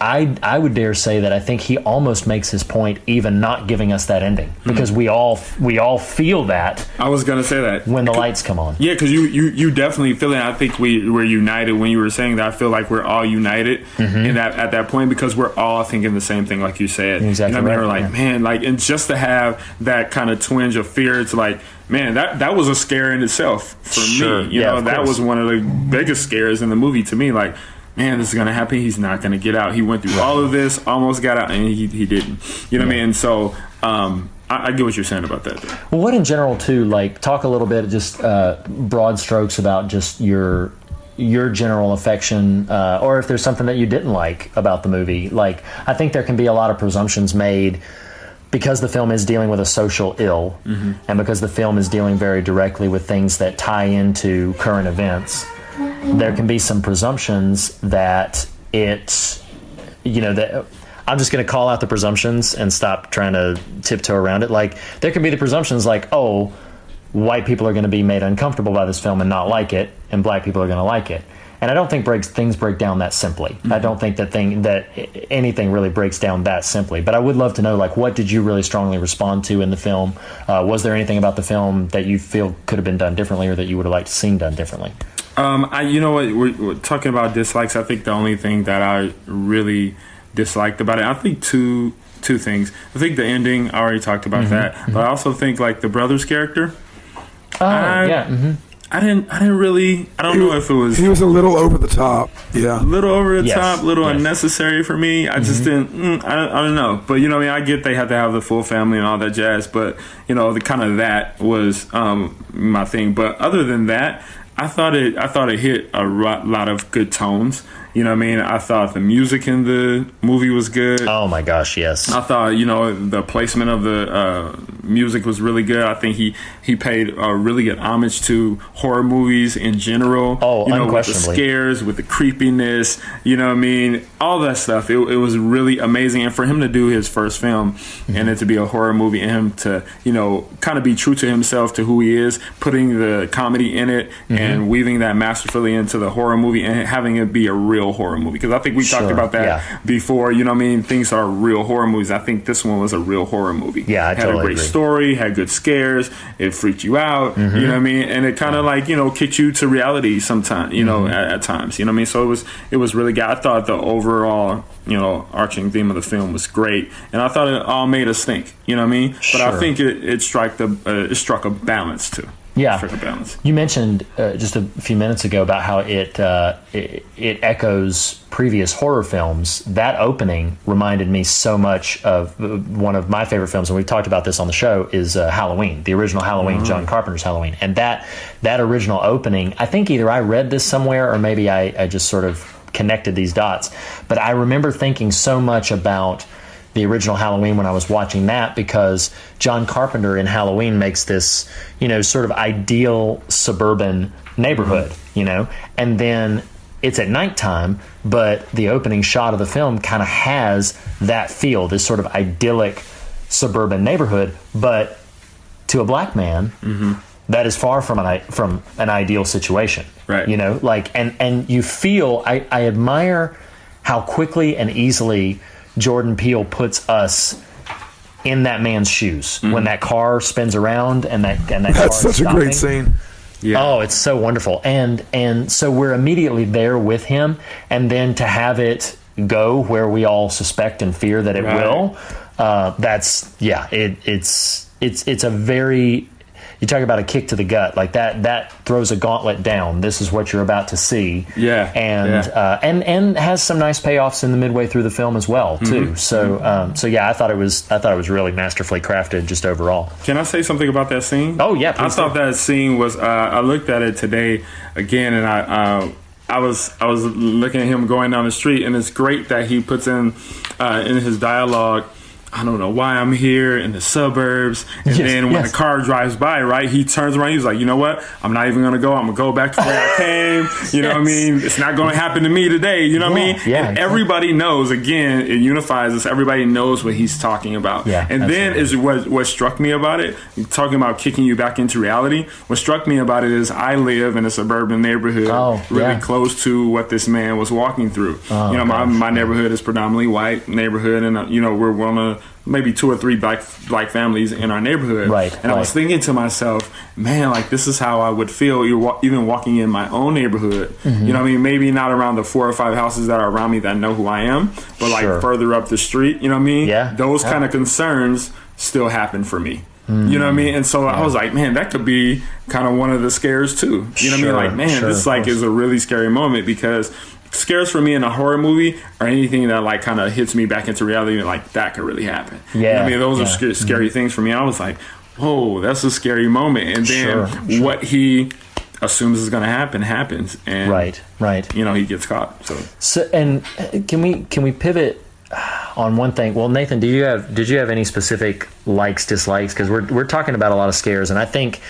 I would dare say that I think he almost makes his point even not giving us that ending, because we all feel that. I was going to say that when the lights come on. Yeah, because you definitely feel it. I think we're united when you were saying that. I feel like we're all united in that at that point, because we're all thinking the same thing, like you said. Exactly. You know what I mean? We're like, man, like, and just to have that kind of twinge of fear, it's like, man, that was a scare in itself for me. You know, that was one of the biggest scares in the movie to me. Like, man, this is going to happen. He's not going to get out. He went through all of this, almost got out, and he didn't. You know what I mean? So I get what you're saying about that. Though. Well, what in general, too, like, talk a little bit, just broad strokes about just your general affection, or if there's something that you didn't like about the movie. Like, I think there can be a lot of presumptions made because the film is dealing with a social ill, and because the film is dealing very directly with things that tie into current events. There can be some presumptions that that I'm just going to call out the presumptions and stop trying to tiptoe around it. Like, there can be the presumptions like, oh, white people are going to be made uncomfortable by this film and not like it, and black people are going to like it. And I don't think things break down that simply. I don't think that anything really breaks down that simply. But I would love to know, like, what did you really strongly respond to in the film? Was there anything about the film that you feel could have been done differently, or that you would have liked to seen done differently? You know what, we're talking about dislikes. I think the only thing that I really disliked about it, I think two things. I think the ending, I already talked about that, but I also think like the brother's character. I didn't really. I don't know if it was. He was a little over the top. Yeah, a little over the top, little unnecessary for me. I just didn't. I don't know, but you know, I get they had to have the full family and all that jazz, but you know, the kind of that was my thing. But other than that, I thought it hit a lot of good tones. You know what I mean? I thought the music in the movie was good. Oh my gosh, yes. I thought, you know, the placement of the music was really good. I think he paid a really good homage to horror movies in general. Oh, you know, unquestionably. with the scares, with the creepiness, you know what I mean? All that stuff. It was really amazing. And for him to do his first film and it to be a horror movie, and him to, you know, kind of be true to himself, to who he is, putting the comedy in it and weaving that masterfully into the horror movie and having it be a real horror movie, because I think we talked about that before. You know what I mean? Things are real horror movies. I think this one was a real horror movie. Yeah, I had totally a great agree. Story, had good scares, it freaked you out. You know what I mean? And it kind of like, you know, kicked you to reality sometimes. You know, at times. You know what I mean? So it was really good. I thought the overall, you know, arching theme of the film was great, and I thought it all made us think. You know what I mean? But I think it struck a balance too. Yeah, you mentioned just a few minutes ago about how it echoes previous horror films. That opening reminded me so much of one of my favorite films, and we've talked about this on the show, is Halloween, the original Halloween, John Carpenter's Halloween. And that original opening, I think either I read this somewhere or maybe I just sort of connected these dots. But I remember thinking so much about the original Halloween when I was watching that, because John Carpenter in Halloween makes this, you know, sort of ideal suburban neighborhood, you know, and then it's at nighttime, but the opening shot of the film kind of has that feel, this sort of idyllic suburban neighborhood, but to a black man, that is far from an ideal situation, right? You know, like, and you feel, I admire how quickly and easily Jordan Peele puts us in that man's shoes when that car spins around and that that's such a great scene. Yeah. Oh, it's so wonderful. And so we're immediately there with him, and then to have it go where we all suspect and fear that it will, it's a very, you talk about a kick to the gut, like that throws a gauntlet down. This is what you're about to see. And has some nice payoffs in the midway through the film as well too. So I thought it was really masterfully crafted just overall. Can I say something about that scene? Oh yeah, I thought that scene was. I looked at it today again, and I was looking at him going down the street, and it's great that he puts in his dialogue, I don't know why I'm here in the suburbs. And then when the car drives by, right, he turns around. He's like, you know what? I'm not even going to go. I'm going to go back to where I came. You know what I mean? It's not going to happen to me today. You know what I mean? Yeah, and everybody knows, again, it unifies us. Everybody knows what he's talking about. Yeah, and then is what struck me about it, talking about kicking you back into reality. What struck me about it is I live in a suburban neighborhood really close to what this man was walking through. You know, my neighborhood is predominantly white neighborhood, and, you know, we're one of maybe 2 or 3 black families in our neighborhood. Right. And I was thinking to myself, man, like, this is how I would feel even walking in my own neighborhood. You know what I mean? Maybe not around the 4 or 5 houses that are around me that know who I am, but like further up the street, you know what I mean? Yeah. Those kind of concerns still happen for me. You know what I mean? And so I was like, man, that could be kind of one of the scares too. You know what I mean? Like, man, this like is a really scary moment, because scares for me in a horror movie or anything that like kind of hits me back into reality, and like that could really happen. You know what I mean? Those are scary things for me. I was like, whoa, that's a scary moment. And then what he assumes is going to happen happens, and right, you know, he gets caught. So and can we pivot on one thing? Well, Nathan, did you have any specific likes, dislikes? Because we're talking about a lot of scares, and I think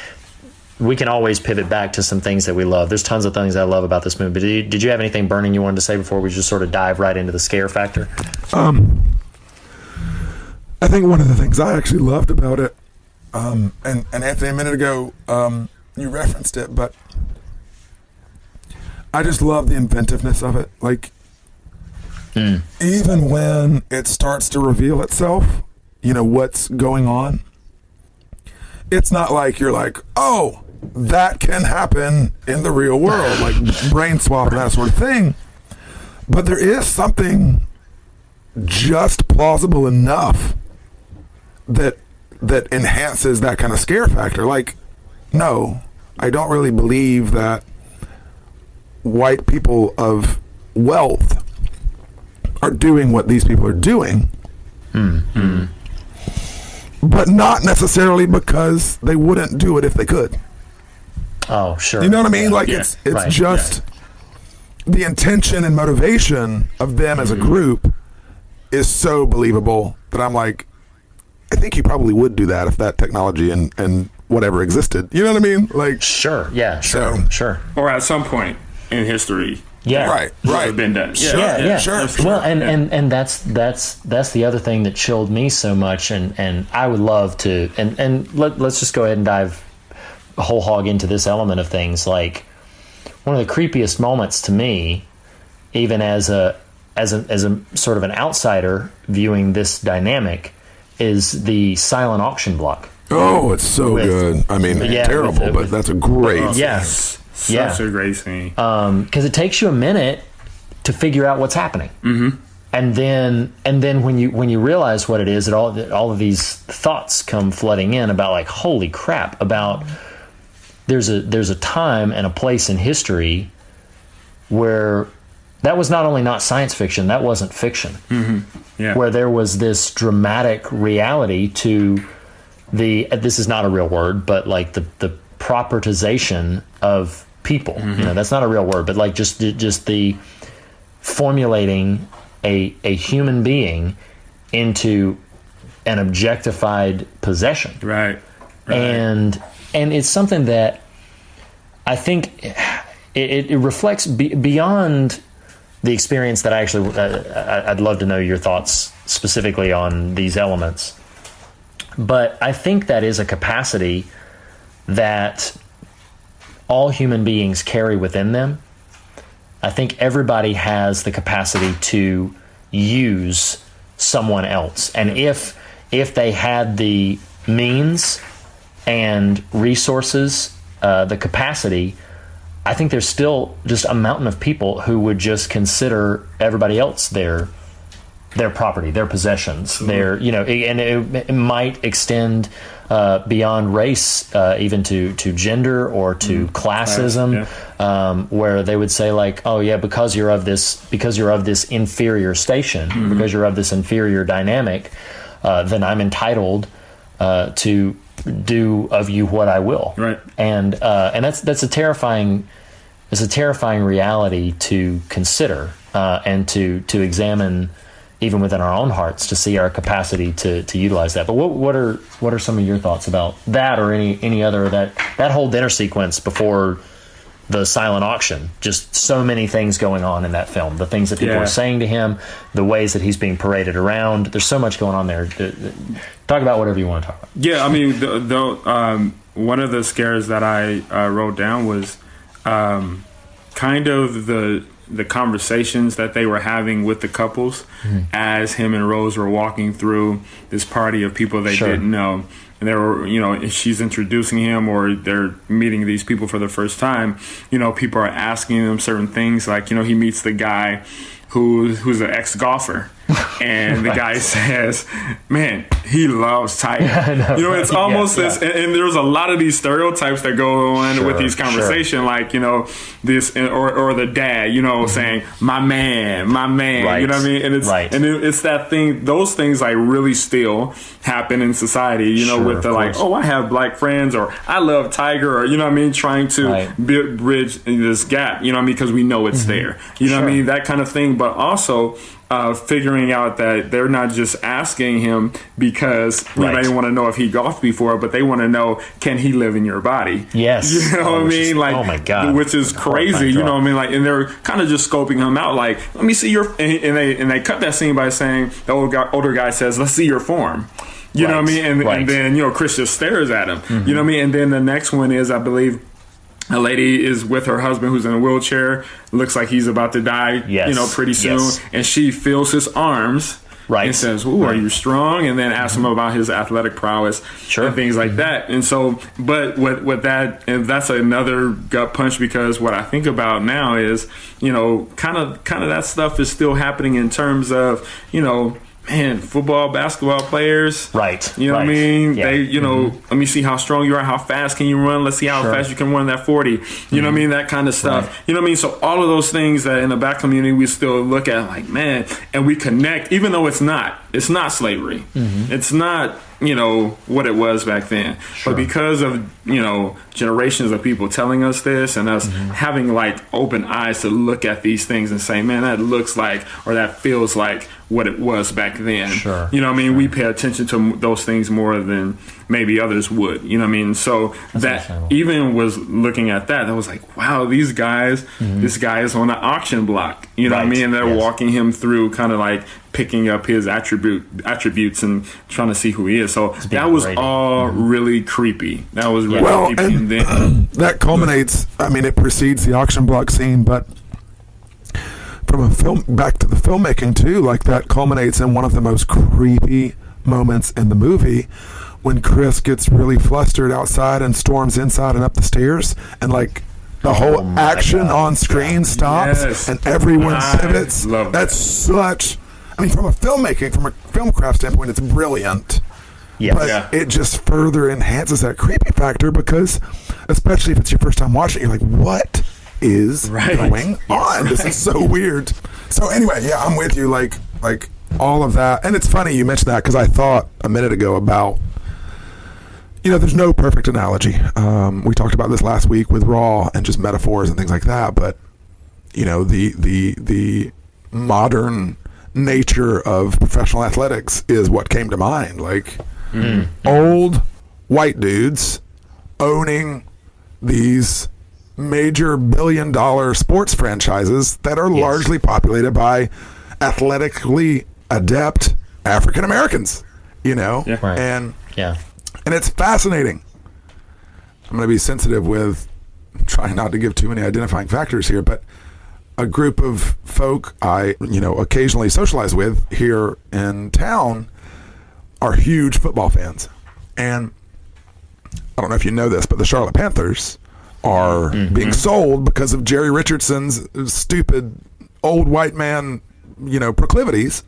we can always pivot back to some things that we love. There's tons of things I love about this movie. But did you have anything burning you wanted to say before we just sort of dive right into the scare factor? I think one of the things I actually loved about it, and Anthony, a minute ago, you referenced it, but I just love the inventiveness of it. Like, even when it starts to reveal itself, you know, what's going on, it's not like you're like, oh, that can happen in the real world, like brain swap and that sort of thing. But there is something just plausible enough that enhances that kind of scare factor. Like, no, I don't really believe that white people of wealth are doing what these people are doing. But not necessarily because they wouldn't do it if they could. Oh, sure. You know what I mean? Like, Yeah. it's Right. just the intention and motivation of them as a group is so believable that I'm like, I think you probably would do that if that technology and whatever existed. You know what I mean? Like, Sure. Yeah. Sure. So- Sure. Or at some point in history, Yeah. right. have been done. Yeah. Sure. Well, and that's the other thing that chilled me so much, and I would love to, and let's just go ahead and dive whole hog into this element of things. Like, one of the creepiest moments to me, even as a sort of an outsider viewing this dynamic, is the silent auction block. Oh, it's so With- good. I mean, Yeah, terrible, with- but that's a great. Yeah. Such a great scene. Because it takes you a minute to figure out what's happening, and then when you realize what it is, all of these thoughts come flooding in about, like, holy crap! About there's a time and a place in history where that was not only not science fiction, that wasn't fiction. Yeah. Where there was this dramatic reality to this is not a real word, but like the propertization of people. You know, that's not a real word, but like just the formulating a human being into an objectified possession. Right. And it's something that I think it reflects beyond the experience that I actually I'd love to know your thoughts specifically on these elements. But I think that is a capacity that all human beings carry within them. I think everybody has the capacity to use someone else. And if they had the means and resources, the capacity, I think there's still just a mountain of people who would just consider everybody else their property, their possessions, their, you know, and it might extend beyond race, even to gender or to classism, where they would say, like, oh yeah, because you're of this inferior station, because you're of this inferior dynamic, then I'm entitled to do of you what I will. Right. And that's a terrifying reality to consider, and to examine even within our own hearts, to see our capacity to utilize that. But what are some of your thoughts about that, or any other, that whole dinner sequence before the silent auction? Just so many things going on in that film. The things that people are saying to him, the ways that he's being paraded around. There's so much going on there. Talk about whatever you want to talk about. Yeah, I mean, one of the scares that I wrote down was kind of the conversations that they were having with the couples as him and Rose were walking through this party of people they didn't know. And they were, you know, she's introducing him, or they're meeting these people for the first time. You know, people are asking them certain things, like, you know, he meets the guy who's an ex-golfer. And the guy says, man, he loves Tiger. You know, it's almost this, and there's a lot of these stereotypes that go on with these conversations, like, you know, this, or the dad, you know, saying, my man, Right. you know what I mean? And it's that thing, those things like really still happen in society, you know, with the like, oh, I have black friends, or I love Tiger, or, you know what I mean, trying to bridge this gap, you know what I mean, because we know it's there, you know what I mean, that kind of thing. But also figuring out that they're not just asking him because you know, they want to know if he golfed before, but they want to know, can he live in your body? Yes. You know what I mean? Like, oh my God. which is crazy. You know what I mean? Like, and they're kind of just scoping him out. Like, let me see your, and they cut that scene by saying, the older guy says, let's see your form. You know what I mean? And then, you know, Chris just stares at him. You know what I mean? And then the next one is, I believe, a lady is with her husband who's in a wheelchair. Looks like he's about to die, pretty soon. Yes. And she feels his arms. Right. And says, "Ooh, are you strong?" And then asks him about his athletic prowess and things like that. And so, but with that, and that's another gut punch, because what I think about now is, kind of that stuff is still happening in terms of, man, football, basketball players. Right. You know what I mean? Yeah. They, let me see how strong you are. How fast can you run? Let's see how fast you can run that 40. You know what I mean? That kind of stuff. Right. You know what I mean? So all of those things that in the Black community we still look at like, man, and we connect, even though it's not slavery. It's not, what it was back then. But because of, generations of people telling us this and us having like open eyes to look at these things and say, man, that looks like, or that feels like what it was back then. You know what I mean? We pay attention to those things more than maybe others would. You know what I mean? So that's even was looking at that, I was like, wow, these guys, this guy is on an auction block. You know what I mean? And they're walking him through kind of like picking up his attributes and trying to see who he is. So that was all really creepy. That was really creepy. And then that culminates, it precedes the auction block scene, but from a film back to the filmmaking too, like that culminates in one of the most creepy moments in the movie when Chris gets really flustered outside and storms inside and up the stairs, and like the whole action on screen stops and everyone pivots. That's such, from a filmmaking, from a film craft standpoint, it's brilliant. But it just further enhances that creepy factor, because especially if it's your first time watching it, you're like, what is going on? This is so weird. So anyway, I'm with you, like all of that. And it's funny you mentioned that, because I thought a minute ago about, there's no perfect analogy. We talked about this last week with Raw and just metaphors and things like that, but the modern nature of professional athletics is what came to mind. Like old white dudes owning these major billion-dollar sports franchises that are largely populated by athletically adept African Americans, and it's fascinating. I'm going to be sensitive with trying not to give too many identifying factors here, but a group of folk I, occasionally socialize with here in town are huge football fans. And I don't know if you know this, but the Charlotte Panthers are being sold because of Jerry Richardson's stupid old white man, proclivities.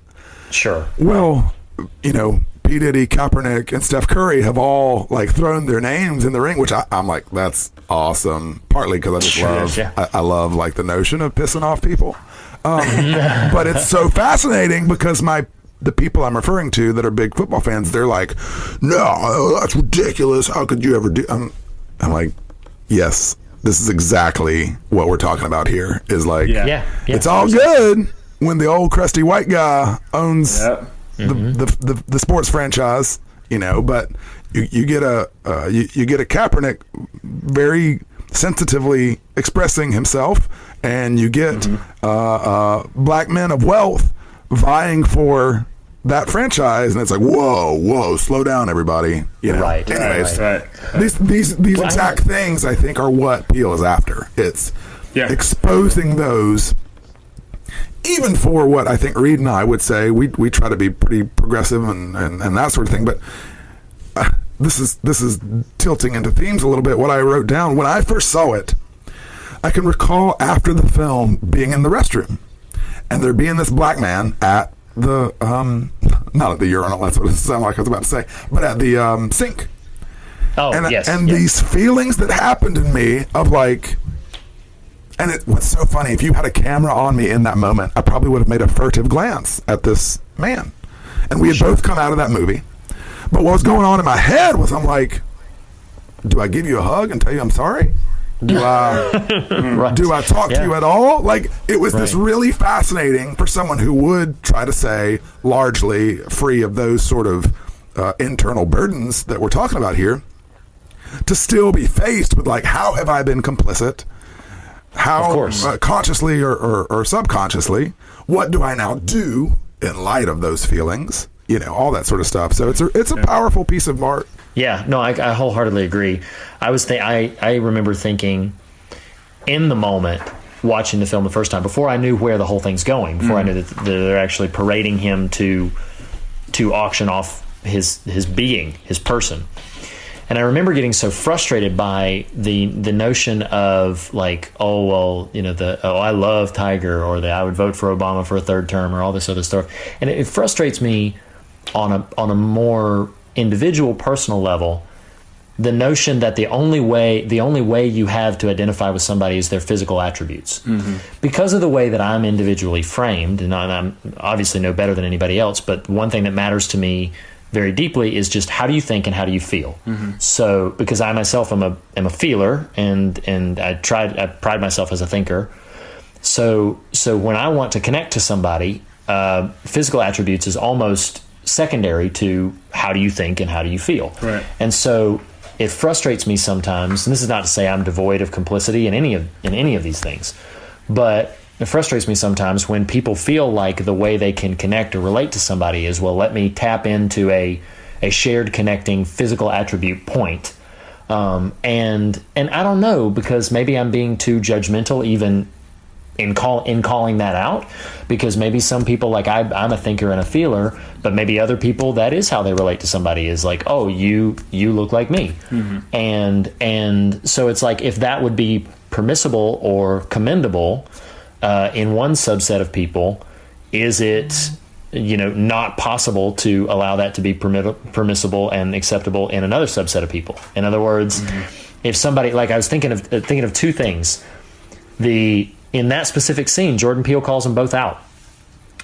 Sure. Well, P. Diddy, Kaepernick, and Steph Curry have all like thrown their names in the ring, which I'm like, that's awesome. Partly because I just love, I love like the notion of pissing off people. But it's so fascinating because the people I'm referring to that are big football fans, they're like, no, that's ridiculous. How could you ever do? I'm like, yes, this is exactly what we're talking about here. Is like, it's all good when the old crusty white guy owns the sports franchise, but you get a Kaepernick very sensitively expressing himself, and you get black men of wealth vying for that franchise, and it's like, whoa, slow down, everybody. Anyways, these exact things I think are what Peele is after. It's exposing those. Even for what I think Reed and I would say, we try to be pretty progressive and that sort of thing. But this is tilting into themes a little bit. What I wrote down when I first saw it, I can recall after the film being in the restroom and there being this black man at the not at the urinal, that's what it sounded like I was about to say, but at the sink. And these feelings that happened in me of like. And what's so funny, if you had a camera on me in that moment, I probably would have made a furtive glance at this man. And we had both come out of that movie. But what was going on in my head was, I'm like, do I give you a hug and tell you I'm sorry? Do I talk to you at all? Like, it was this really fascinating for someone who would try to say, largely free of those sort of internal burdens that we're talking about here, to still be faced with, like, how have I been complicit? How, consciously or subconsciously, what do I now do in light of those feelings? All that sort of stuff. So it's a powerful piece of art. Yeah, no, I wholeheartedly agree. I remember thinking, in the moment watching the film the first time, before I knew where the whole thing's going, before I knew that they're actually parading him to auction off his being, his person. And I remember getting so frustrated by the notion of like, oh, well, you know, I love Tiger, or I would vote for Obama for a third term, or all this other stuff. And it frustrates me on a more individual, personal level, the notion that the only way you have to identify with somebody is their physical attributes. Because of the way that I'm individually framed, and I'm obviously no better than anybody else, but one thing that matters to me very deeply is just how do you think and how do you feel. So because I myself am a feeler, and I pride myself as a thinker. So when I want to connect to somebody, physical attributes is almost secondary to how do you think and how do you feel. Right. And so it frustrates me sometimes, and this is not to say I'm devoid of complicity in any of these things, but it frustrates me sometimes when people feel like the way they can connect or relate to somebody is, well, let me tap into a shared connecting physical attribute point. And I don't know, because maybe I'm being too judgmental even in calling that out, because maybe some people, like I'm a thinker and a feeler, but maybe other people, that is how they relate to somebody, is like, oh, you look like me. And so it's like, if that would be permissible or commendable in one subset of people, is it, you know, not possible to allow that to be permissible and acceptable in another subset of people? In other words, if somebody, like, I was thinking of two things. In that specific scene, Jordan Peele calls them both out,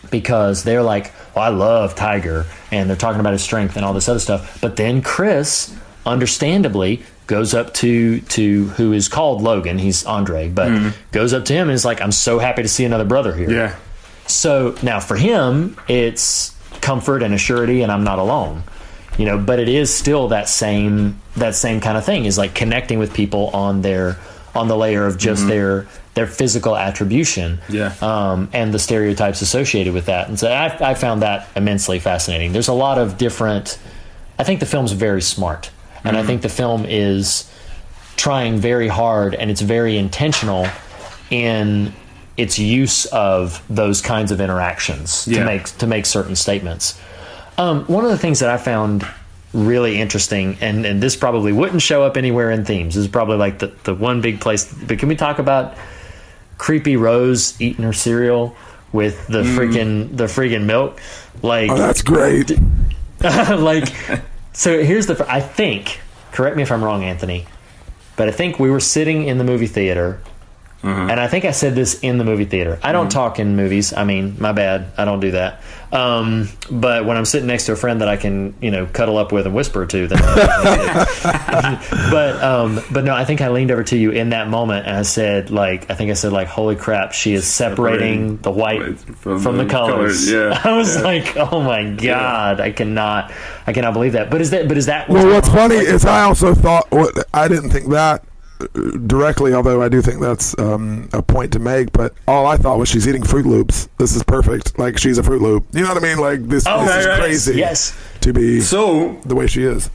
because they're like, oh, I love Tiger, and they're talking about his strength and all this other stuff. But then Chris, understandably, goes up to who is called Logan, he's Andre, but goes up to him and is like, I'm so happy to see another brother here. Yeah. So now for him, it's comfort and a surety, and I'm not alone. You know, but it is still that same kind of thing, is like connecting with people on the layer of just their physical attribution, and the stereotypes associated with that. And so I found that immensely fascinating. There's a lot of different, I think the film's very smart, and I think the film is trying very hard, and it's very intentional in its use of those kinds of interactions to make certain statements. One of the things that I found really interesting, and this probably wouldn't show up anywhere in themes, this is probably like the one big place, but can we talk about creepy Rose eating her cereal with the freaking milk? Like, oh, that's great. Like, so here's I think, correct me if I'm wrong, Anthony, but I think we were sitting in the movie theater, and I think I said this in the movie theater. I don't talk in movies. I mean, my bad. I don't do that. But when I'm sitting next to a friend that I can, you know, cuddle up with and whisper to, then but no, I think I leaned over to you in that moment, and I said, like, holy crap, she is separating the white from the colors. Yeah. I was like, oh my God, I cannot believe that. But is that Well, what's funny is I also thought, I didn't think that directly, although I do think that's a point to make, but all I thought was, she's eating Fruit Loops. This is perfect. Like, she's a Fruit Loop. You know what I mean? Like, this is crazy. Yes. To be so the way she is.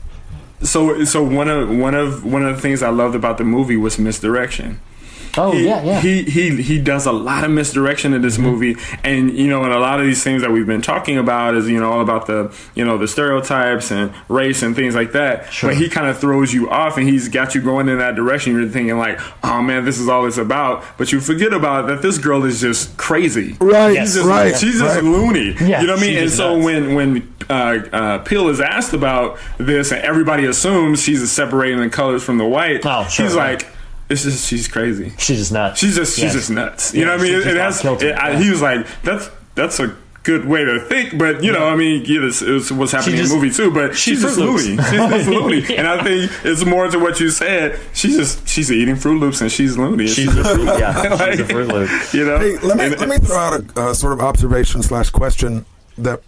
So one of the things I loved about the movie was misdirection. Oh, He does a lot of misdirection in this movie, and you know, and a lot of these things that we've been talking about is, you know, all about the, you know, the stereotypes and race and things like that. Sure. But he kind of throws you off, and he's got you going in that direction. You're thinking like, oh man, this is all it's about. But you forget about that this girl is just crazy. Right. Yes. She's just loony. Yeah, you know what I mean? And so nuts. when Peele is asked about this, and everybody assumes she's separating the colors from the white, he's like, it's just, she's crazy. She's just nuts. She's just nuts. You know what I mean? He was like, that's a good way to think, but you know, I mean, it's what's happening in the movie too. But she's just loony. She's just loony, and I think it's more to what you said. She's eating Fruit Loops, and she's loony. She's a Fruit Loop. Yeah, like, she's a Fruit Loop. You know. Hey, let me throw out a sort of observation / question that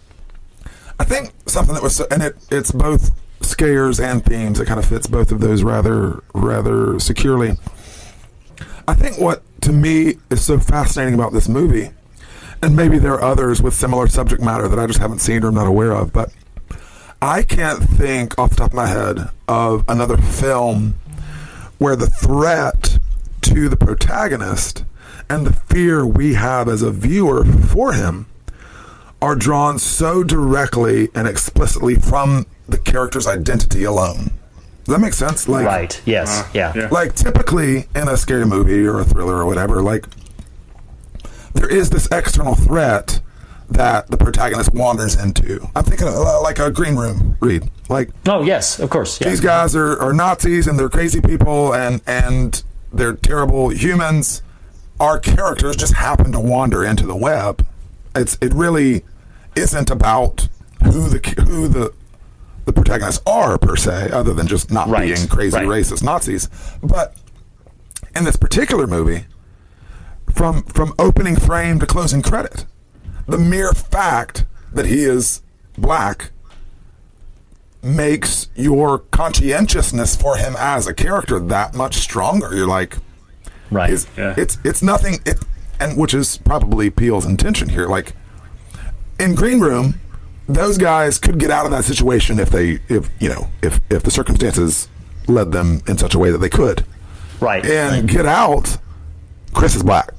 I think something that was, and it's both scares and themes. It kind of fits both of those rather securely. I think what to me is so fascinating about this movie, and maybe there are others with similar subject matter that I just haven't seen or I'm not aware of, but I can't think off the top of my head of another film where the threat to to the protagonist and the fear we have as a viewer for him are drawn so directly and explicitly from the character's identity alone. Does that make sense? Like, right. Yes. Yeah. Like, typically in a scary movie or a thriller or whatever, like, there is this external threat that the protagonist wanders into. I'm thinking of, like a Green Room read. Like, oh yes, of course. Yeah. These guys are Nazis and they're crazy people and they're terrible humans. Our characters just happen to wander into the web. It really isn't about who the protagonists are per se, other than just not being crazy racist Nazis. But in this particular movie, from opening frame to closing credit, the mere fact that he is black makes your conscientiousness for him as a character that much stronger. You're like, it's nothing, and which is probably Peele's intention here. Like, in Green Room, those guys could get out of that situation if the circumstances led them in such a way that they could. Right. And Get Out, Chris is black.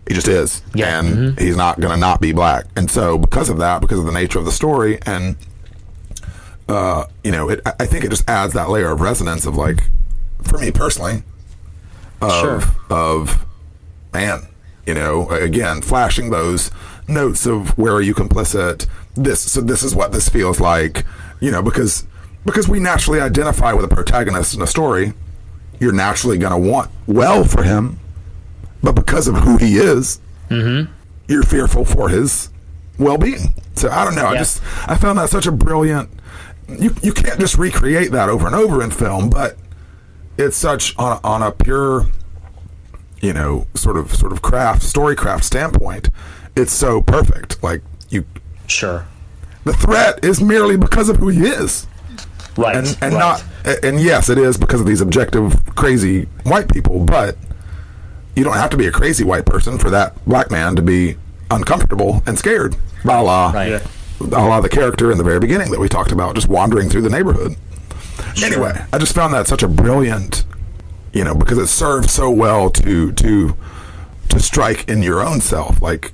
He just is. Yeah. And he's not going to not be black. And so because of that, because of the nature of the story, and, I think it just adds that layer of resonance of, like, for me personally, again, flashing those notes of where are you complicit, this is what this feels like, because we naturally identify with a protagonist in a story. You're naturally going to want well for him, but because of who he is, you're fearful for his well-being. So I don't know. Yeah. I found that such a brilliant. You can't just recreate that over and over in film, but it's such on a pure, sort of storycraft standpoint. It's so perfect. Like the threat is merely because of who he is, and not. And yes, it is because of these objective crazy white people, but you don't have to be a crazy white person for that black man to be uncomfortable and scared. A la the character in the very beginning that we talked about, just wandering through the neighborhood. Sure. Anyway, I just found that such a brilliant, because it serves so well to strike in your own self. Like,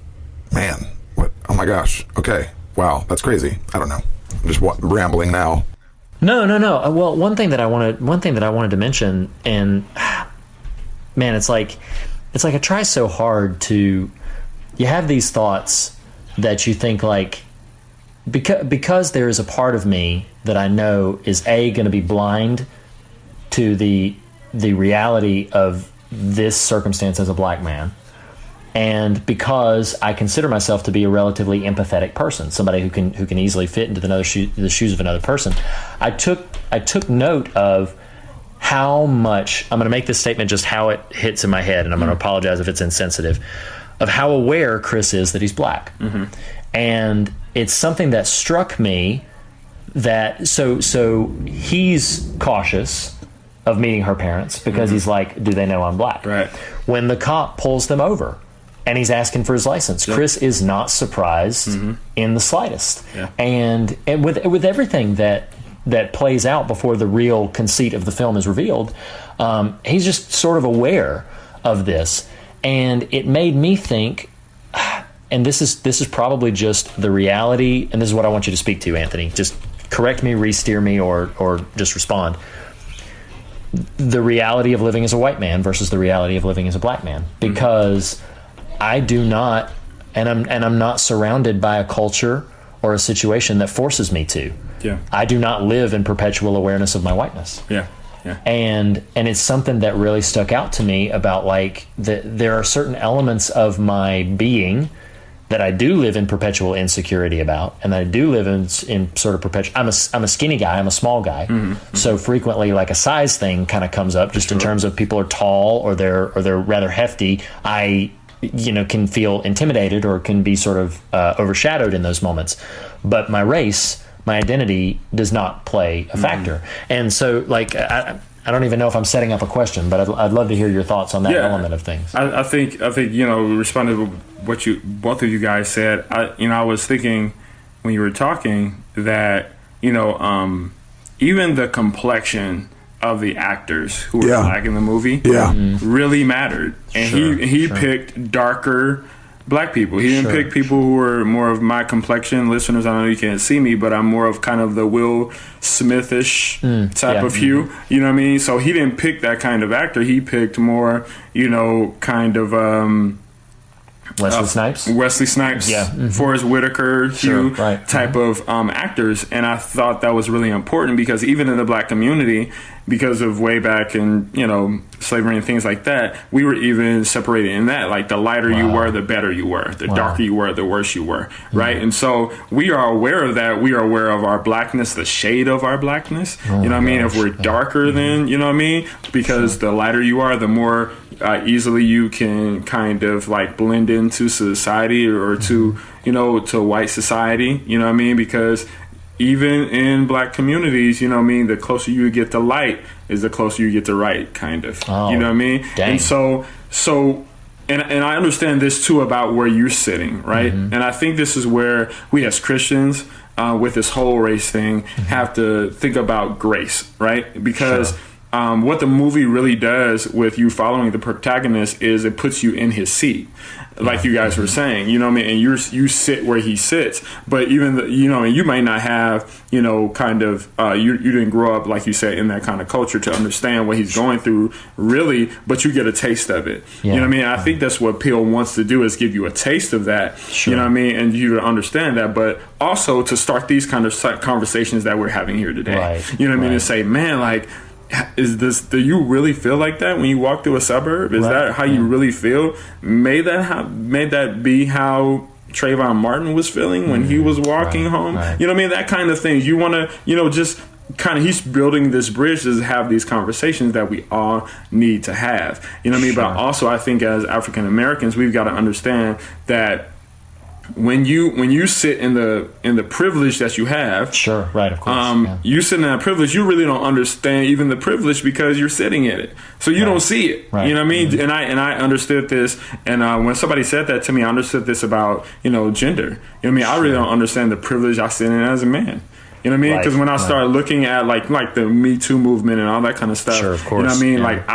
man, what? Oh my gosh. Okay. Wow. That's crazy. I don't know. I'm just rambling now. No. Well, one thing that I wanted to mention, and man, it's like I try so hard to. You have these thoughts that you think, like, because there is a part of me that I know is going to be blind to the reality of this circumstance as a black man, and because I consider myself to be a relatively empathetic person, somebody who can easily fit into the shoes of another person, I took note of how much, I'm going to make this statement just how it hits in my head, and I'm going to apologize if it's insensitive, of how aware Chris is that he's black. And it's something that struck me that so he's cautious of meeting her parents because he's like, do they know I'm black? Right. When the cop pulls them over and he's asking for his license, Chris is not surprised in the slightest. Yeah. And with everything that plays out before the real conceit of the film is revealed, he's just sort of aware of this. And it made me think, and this is probably just the reality, and this is what I want you to speak to, Anthony. Just correct me, re-steer me, or just respond. The reality of living as a white man versus the reality of living as a black man. Because I do not, and I'm not surrounded by a culture or a situation that forces me to. Yeah. I do not live in perpetual awareness of my whiteness. Yeah. Yeah. And it's something that really stuck out to me about, like, there are certain elements of my being that I do live in perpetual insecurity about, and I do live in sort of perpetual. I'm a skinny guy. I'm a small guy, so frequently, like, a size thing kind of comes up, just in terms of people are tall or they're rather hefty. I can feel intimidated or can be sort of overshadowed in those moments. But my race, my identity, does not play a factor. And so, like, I don't even know if I'm setting up a question, but I'd love to hear your thoughts on that element of things. I think responding to what both of you guys said, I was thinking when you were talking that even the complexion of the actors who were Yeah. black in the movie Yeah. really mattered, and he picked darker black people. He didn't pick people who were more of my complexion. Listeners, I know you can't see me, but I'm more of kind of the Will Smithish type of hue. You know what I mean? So he didn't pick that kind of actor. He picked more, kind of Wesley Snipes, Forrest Whitaker, Hugh type of actors, and I thought that was really important because even in the black community, because of way back in slavery and things like that, we were even separated in that. Like the lighter you were, the better you were. The darker you were, the worse you were. Right, and so we are aware of that. We are aware of our blackness, the shade of our blackness. You know what I mean? If we're darker, then you know what I mean, because the lighter you are, the more easily you can kind of like blend into society or to to white society, you know what I mean, because even in black communities, you know what I mean, the closer you get to light is the closer you get to right, kind of. You know what I mean? Dang. And so and I understand this too about where you're sitting, right? And I think this is where we as Christians with this whole race thing have to think about grace, right? Because what the movie really does with you following the protagonist is it puts you in his seat, like you guys were saying, you know what I mean? And you sit where he sits, but even and you might not have, kind of, you didn't grow up, like you said, in that kind of culture to understand what he's going through, really, but you get a taste of it. You know what I mean? I think that's what Peele wants to do, is give you a taste of that, you know what I mean? And you to understand that, but also to start these kind of conversations that we're having here today. You know what I mean? And say, man, like, do you really feel like that when you walk through a suburb? Is that how you really feel? May that be how Trayvon Martin was feeling when he was walking home? You know what I mean? That kind of thing. You want to, just kind of, he's building this bridge to have these conversations that we all need to have. You know what I mean? But also, I think as African Americans, we've got to understand that when you sit in the privilege that you have, of course, you sit in that privilege, you really don't understand even the privilege because you're sitting in it, so you don't see it. You know what I mean? And I understood this, and when somebody said that to me, I understood this about gender. You know what I mean? I really don't understand the privilege I sit in as a man. You know what I mean? Because when I started looking at like the Me Too movement and all that kind of stuff, of course, you know what I mean? Like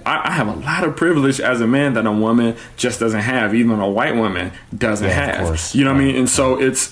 I have a lot of privilege as a man that a woman just doesn't have, even a white woman doesn't have. Of course. You know what I mean? And so it's,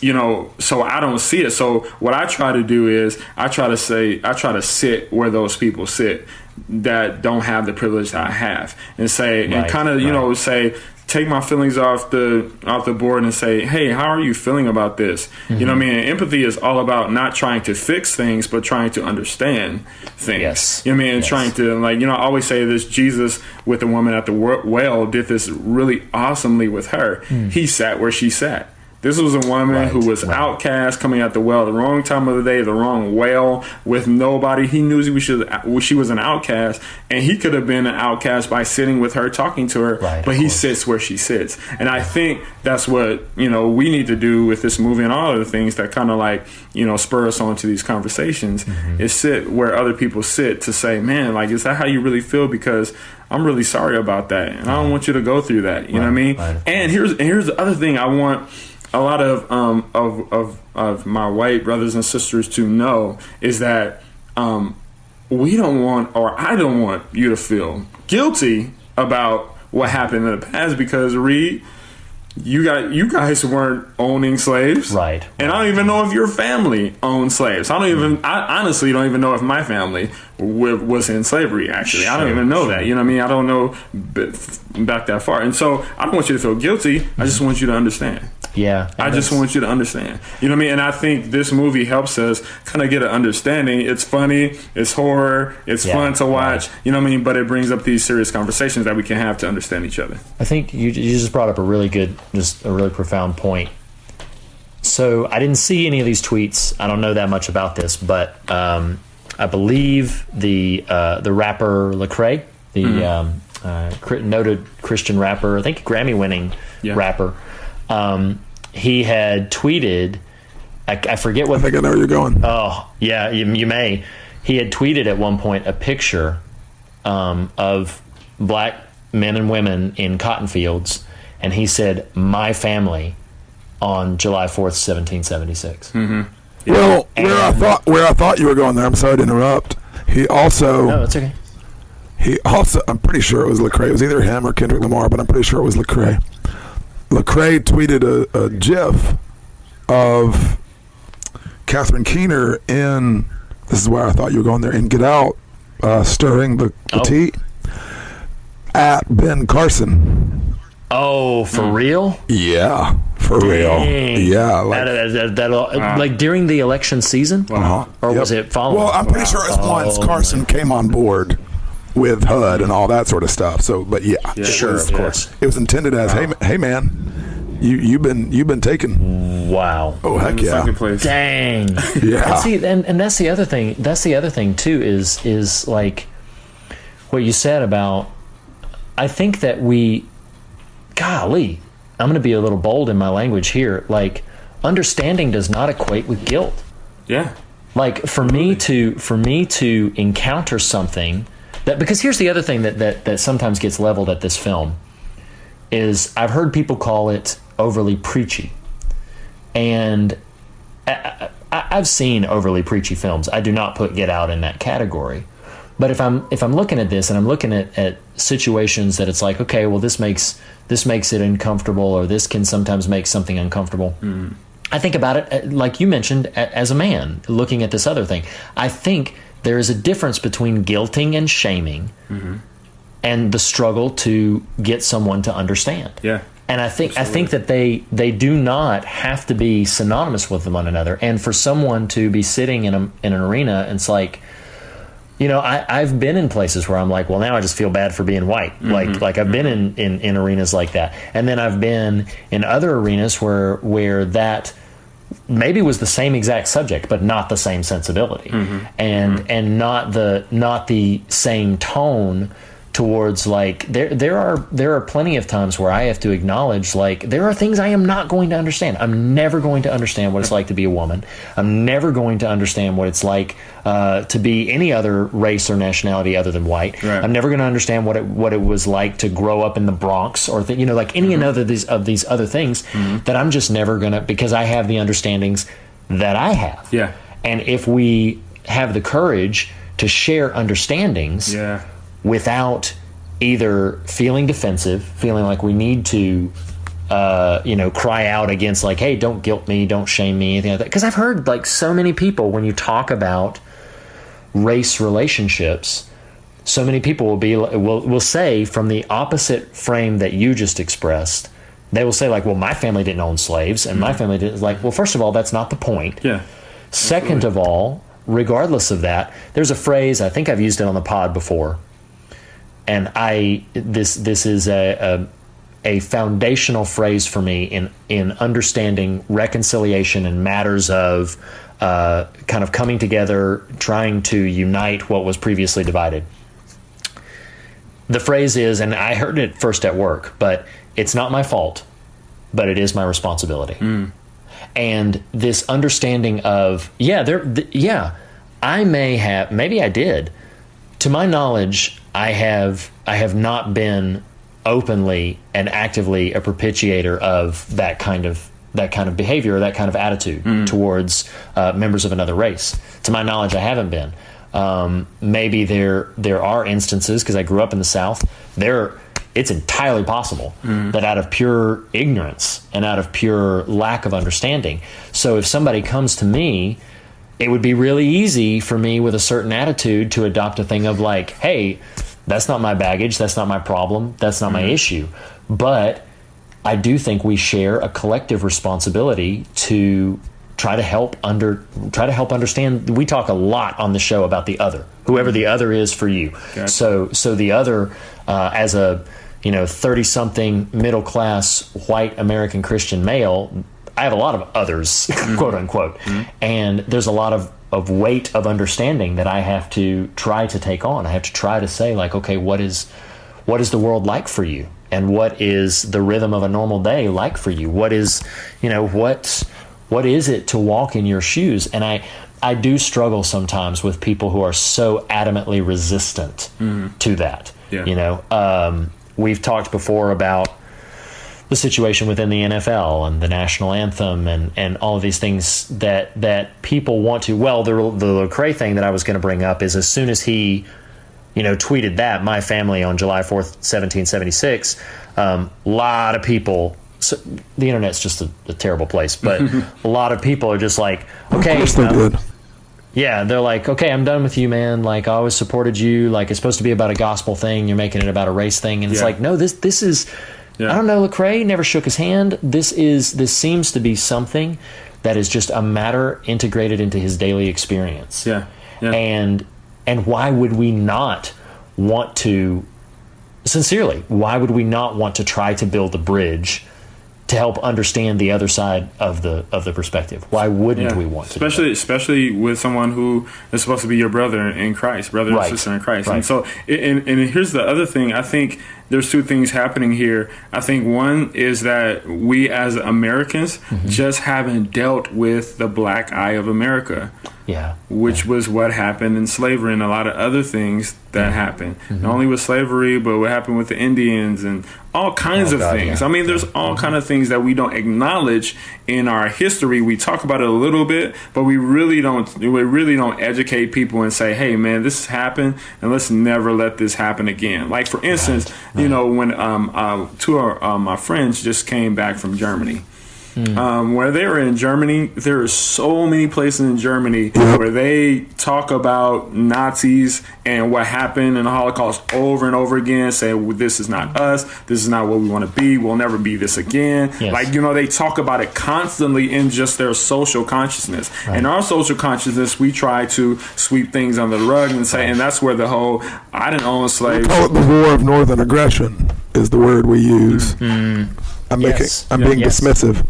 so I don't see it. So what I try to do is I try to sit where those people sit that don't have the privilege that I have, and say, and kind of, say, take my feelings off the board and say, hey, how are you feeling about this? You know what I mean? And empathy is all about not trying to fix things, but trying to understand things. You know what I mean? And trying to, I always say this, Jesus with the woman at the well did this really awesomely with her. He sat where she sat. This was a woman who was outcast, coming out the well the wrong time of the day, the wrong well, with nobody. He knew she was an outcast, and he could have been an outcast by sitting with her, talking to her, but he sits where she sits. And I think that's what, we need to do with this movie and all of the things that kind of spur us on to these conversations, is sit where other people sit, to say, man, is that how you really feel? Because I'm really sorry about that, and I don't want you to go through that. You know what I mean? And here's the other thing I want a lot of my white brothers and sisters to know, is that we don't want, or I don't want you to feel guilty about what happened in the past, because Reed, you guys weren't owning slaves, and I don't even know if your family owned slaves. I honestly don't even know if my family was in slavery. Actually, I don't even know that. You know what I mean? I don't know back that far, and so I don't want you to feel guilty. I just want you to understand. I just want you to understand. You know what I mean? And I think this movie helps us kind of get an understanding. It's funny, it's horror, it's fun to watch. You know what I mean? But it brings up these serious conversations that we can have to understand each other. I think you just brought up a really profound point. So I didn't see any of these tweets. I don't know that much about this, but I believe the rapper Lecrae, the noted Christian rapper, I think Grammy-winning rapper, he had tweeted, I forget what... I think I know where you're going. Oh, yeah, you may. He had tweeted at one point a picture of black men and women in cotton fields, and he said, "My family," on July 4th, 1776. Well, where I thought you were going there, I'm sorry to interrupt. He also. No, it's okay. He also, I'm pretty sure it was Lecrae. It was either him or Kendrick Lamar, but I'm pretty sure it was Lecrae. Lecrae tweeted a GIF of Catherine Keener in, this is where I thought you were going there, in Get Out, stirring the tea, at Ben Carson. Oh, for real? Yeah, for real. Yeah. Like during the election season? Uh-huh. Or was it following? Well, I'm pretty sure it's once Carson came on board with HUD and all that sort of stuff. So, but yeah. Sure, of course. It was intended as, hey man, you've been taken. Wow. Oh, heck yeah. Second place. Dang. Yeah. And see, and that's the other thing. That's the other thing too. Is like what you said about. I think that golly, I'm going to be a little bold in my language here. Like, understanding does not equate with guilt. Yeah. Like for me to encounter something that, because here's the other thing that sometimes gets leveled at this film is I've heard people call it overly preachy, and I've seen overly preachy films. I do not put Get Out in that category. But if I'm looking at this and I'm looking at situations that it's like, okay, well, this makes it uncomfortable, or this can sometimes make something uncomfortable. Mm. I think about it, like you mentioned, as a man looking at this other thing. I think there is a difference between guilting and shaming, and the struggle to get someone to understand. Yeah. And I think that they do not have to be synonymous with one another. And for someone to be sitting in an arena, and it's like, you know, I've been in places where I'm like, well, now I just feel bad for being white. Like I've been in arenas like that. And then I've been in other arenas where that maybe was the same exact subject, but not the same sensibility, and not the same tone towards, like, there are plenty of times where I have to acknowledge, like, there are things I am not going to understand. I'm never going to understand what it's like to be a woman. I'm never going to understand what it's like to be any other race or nationality other than white. Right. I'm never going to understand what it was like to grow up in the Bronx, or like any another of these other things that I'm just never gonna, because I have the understandings that I have. Yeah. And if we have the courage to share understandings, without either feeling defensive, feeling like we need to, cry out against, like, hey, don't guilt me, don't shame me, anything like that. Because I've heard, like, so many people, when you talk about race relationships, so many people will say, from the opposite frame that you just expressed, they will say, like, well, my family didn't own slaves, and my family didn't. Like, well, first of all, that's not the point. Yeah. Second of all, regardless of that, there's a phrase, I think I've used it on the pod before, and this is a foundational phrase for me in understanding reconciliation and matters of kind of coming together, trying to unite what was previously divided. The phrase is, and I heard it first at work, but it's not my fault, but it is my responsibility. And this understanding of, I maybe I did. To my knowledge, I have not been openly and actively a propitiator of that kind of behavior or that kind of attitude towards members of another race. To my knowledge, I haven't been. Maybe there are instances, because I grew up in the South. It's entirely possible that out of pure ignorance and out of pure lack of understanding. So if somebody comes to me, it would be really easy for me with a certain attitude to adopt a thing of, like, hey, that's not my baggage, that's not my problem, that's not my issue. But I do think we share a collective responsibility to try to help understand. We talk a lot on the show about the other, whoever the other is for you. Gotcha. So the other, as a 30-something middle-class white American Christian male, I have a lot of others, quote unquote, and there's a lot of weight of understanding that I have to try to take on. I have to try to say, like, okay, what is the world like for you, and what is the rhythm of a normal day like for you? What is what is it to walk in your shoes? And I do struggle sometimes with people who are so adamantly resistant to that. Yeah. We've talked before about, the situation within the NFL and the national anthem and all of these things that people want to. Well, the Lecrae thing that I was going to bring up is as soon as he, tweeted that, my family on July 4th, 1776, a lot of people. So the internet's just a terrible place, but a lot of people are just like, okay, yeah, they're like, okay, I'm done with you, man. Like, I always supported you. Like, it's supposed to be about a gospel thing. You're making it about a race thing, and it's like, no, this is. Yeah. I don't know. Lecrae never shook his hand. This seems to be something that is just a matter integrated into his daily experience. Yeah. And why would we not want to? Sincerely, why would we not want to try to build a bridge to help understand the other side of the perspective? Why wouldn't we want to? Especially with someone who is supposed to be your brother in Christ, brother and sister in Christ. Right. And so, and here's the other thing. I think there's two things happening here. I think one is that we as Americans just haven't dealt with the black eye of America. Yeah. Which was what happened in slavery and a lot of other things that happened. Not only with slavery, but what happened with the Indians and all kinds of things. Yeah. I mean, there's all kind of things that we don't acknowledge in our history. We talk about it a little bit, but we really don't educate people and say, hey, man, this happened, and let's never let this happen again. Like, for instance, when two of my friends just came back from Germany. Where they were in Germany, there are so many places in Germany where they talk about Nazis and what happened in the Holocaust over and over again, say, well, this is not us, this is not what we want to be, we'll never be this again. Yes. Like, they talk about it constantly in just their social consciousness. Right. In our social consciousness, we try to sweep things under the rug and say, and that's where the whole, I didn't own slaves. We call it the war of northern aggression is the word we use. I'm being dismissive,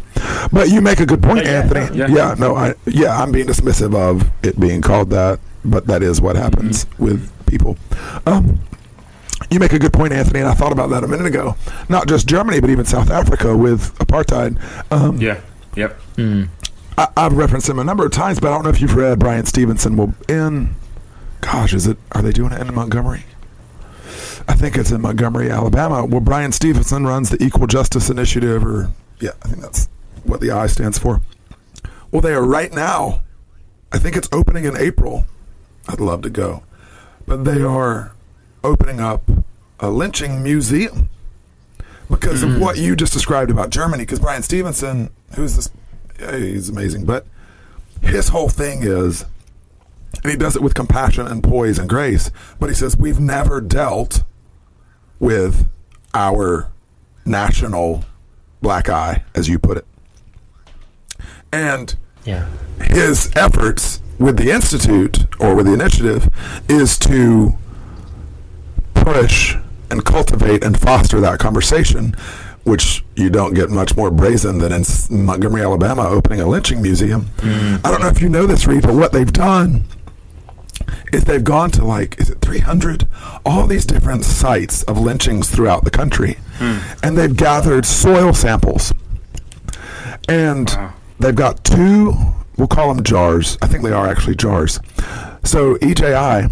but you make a good point, Anthony. I'm being dismissive of it being called that, but that is what happens with people. You make a good point, Anthony, and I thought about that a minute ago. Not just Germany, but even South Africa with apartheid. I've referenced him a number of times, but I don't know if you've read Brian Stevenson. Are they doing it in Montgomery? I think it's in Montgomery, Alabama, where Brian Stevenson runs the Equal Justice Initiative, I think that's what the I stands for. Well, they are right now, I think it's opening in April. I'd love to go. But they are opening up a lynching museum because of what you just described about Germany. Because Brian Stevenson, he's amazing, but his whole thing is, and he does it with compassion and poise and grace, but he says, we've never dealt with our national black eye, as you put it. And his efforts with the Institute or with the initiative is to push and cultivate and foster that conversation, which you don't get much more brazen than in Montgomery, Alabama, opening a lynching museum. I don't know if you know this, Reed, but what they've done is they've gone to 300? All these different sites of lynchings throughout the country. And they've gathered soil samples. And they've got two, we'll call them jars. I think they are actually jars. So EJI,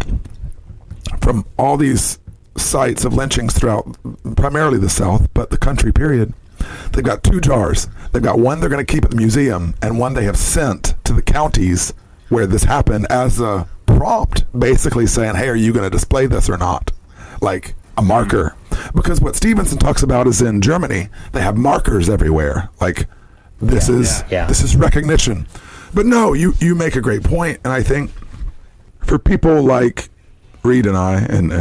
from all these sites of lynchings throughout primarily the South, but the country period, they've got two jars. They've got one they're going to keep at the museum, and one they have sent to the counties where this happened as a prompt, basically saying, hey, are you going to display this or not? Like a marker. Because what Stevenson talks about is in Germany, they have markers everywhere. Like, this is recognition. But no, you make a great point, and I think for people like Reed and I, and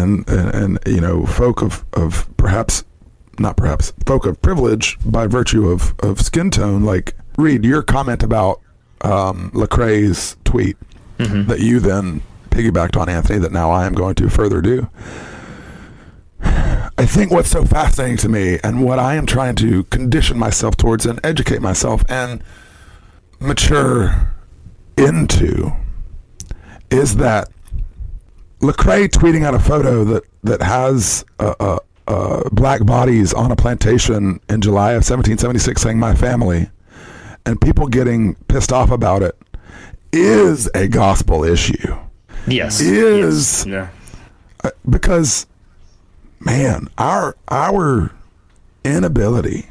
folk of folk of privilege by virtue of skin tone, like Reed, your comment about Lecrae's tweet that you then piggybacked on, Anthony, that now I am going to further do. I think what's so fascinating to me, and what I am trying to condition myself towards and educate myself and mature into, is that Lecrae tweeting out a photo that has black bodies on a plantation in July of 1776 saying "my family," and people getting pissed off about it, is a gospel issue. Yes. Because, man, our inability